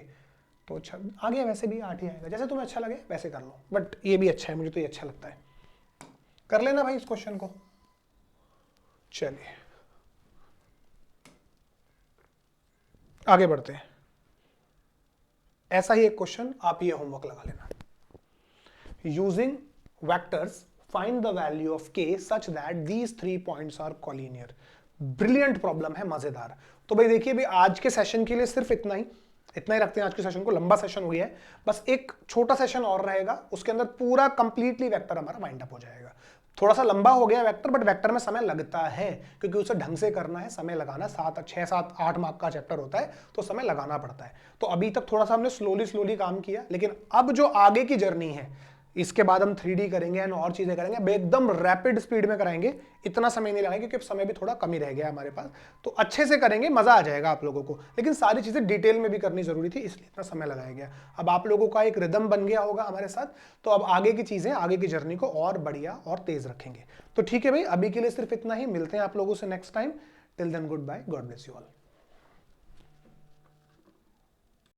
Speaker 1: तो अच्छा आ गया, वैसे भी 8 ही आएगा, जैसे तुम्हें अच्छा लगे वैसे कर लो, बट ये भी अच्छा है, मुझे तो ये अच्छा लगता है। कर लेना भाई इस क्वेश्चन को। चलिए आगे बढ़ते हैं। ऐसा ही एक क्वेश्चन आप ये होमवर्क लगा लेना। Using vectors find the value of k such that these 3 points are collinear. Brilliant problem है, मजेदार। तो भाई देखिए, भी आज के सेशन के लिए सिर्फ इतना ही रखते हैं। आज के सेशन को, लंबा सेशन हुई है, बस एक छोटा सेशन और रहेगा, उसके अंदर पूरा कंप्लीटली वेक्टर हमारा वाइंड अप हो जाएगा। थोड़ा सा लंबा हो गया वेक्टर, बट वेक्टर में समय लगता है, क्योंकि उसे ढंग से करना है, समय लगाना। 6, 7, 8 मार्क का चैप्टर होता है, तो समय लगाना पड़ता है। तो अभी तक थोड़ा सा हमने स्लोली काम किया, लेकिन अब जो आगे की जर्नी है, इसके बाद हम 3D करेंगे एंड और चीजें करेंगे, एकदम रैपिड स्पीड में कराएंगे। इतना समय नहीं लगाएंगे क्योंकि समय भी थोड़ा कम ही रह गया है हमारे पास, तो अच्छे से करेंगे, मजा आ जाएगा आप लोगों को। लेकिन सारी चीजें डिटेल में भी करनी जरूरी थी, इसलिए इतना समय लगाया गया। अब आप लोगों का एक रिदम बन गया होगा हमारे साथ, तो अब आगे की चीजें, आगे की जर्नी को और बढ़िया और तेज रखेंगे। तो ठीक है भाई, अभी के लिए सिर्फ इतना ही। मिलते हैं आप लोगों से next time. Till then goodbye, God bless you all.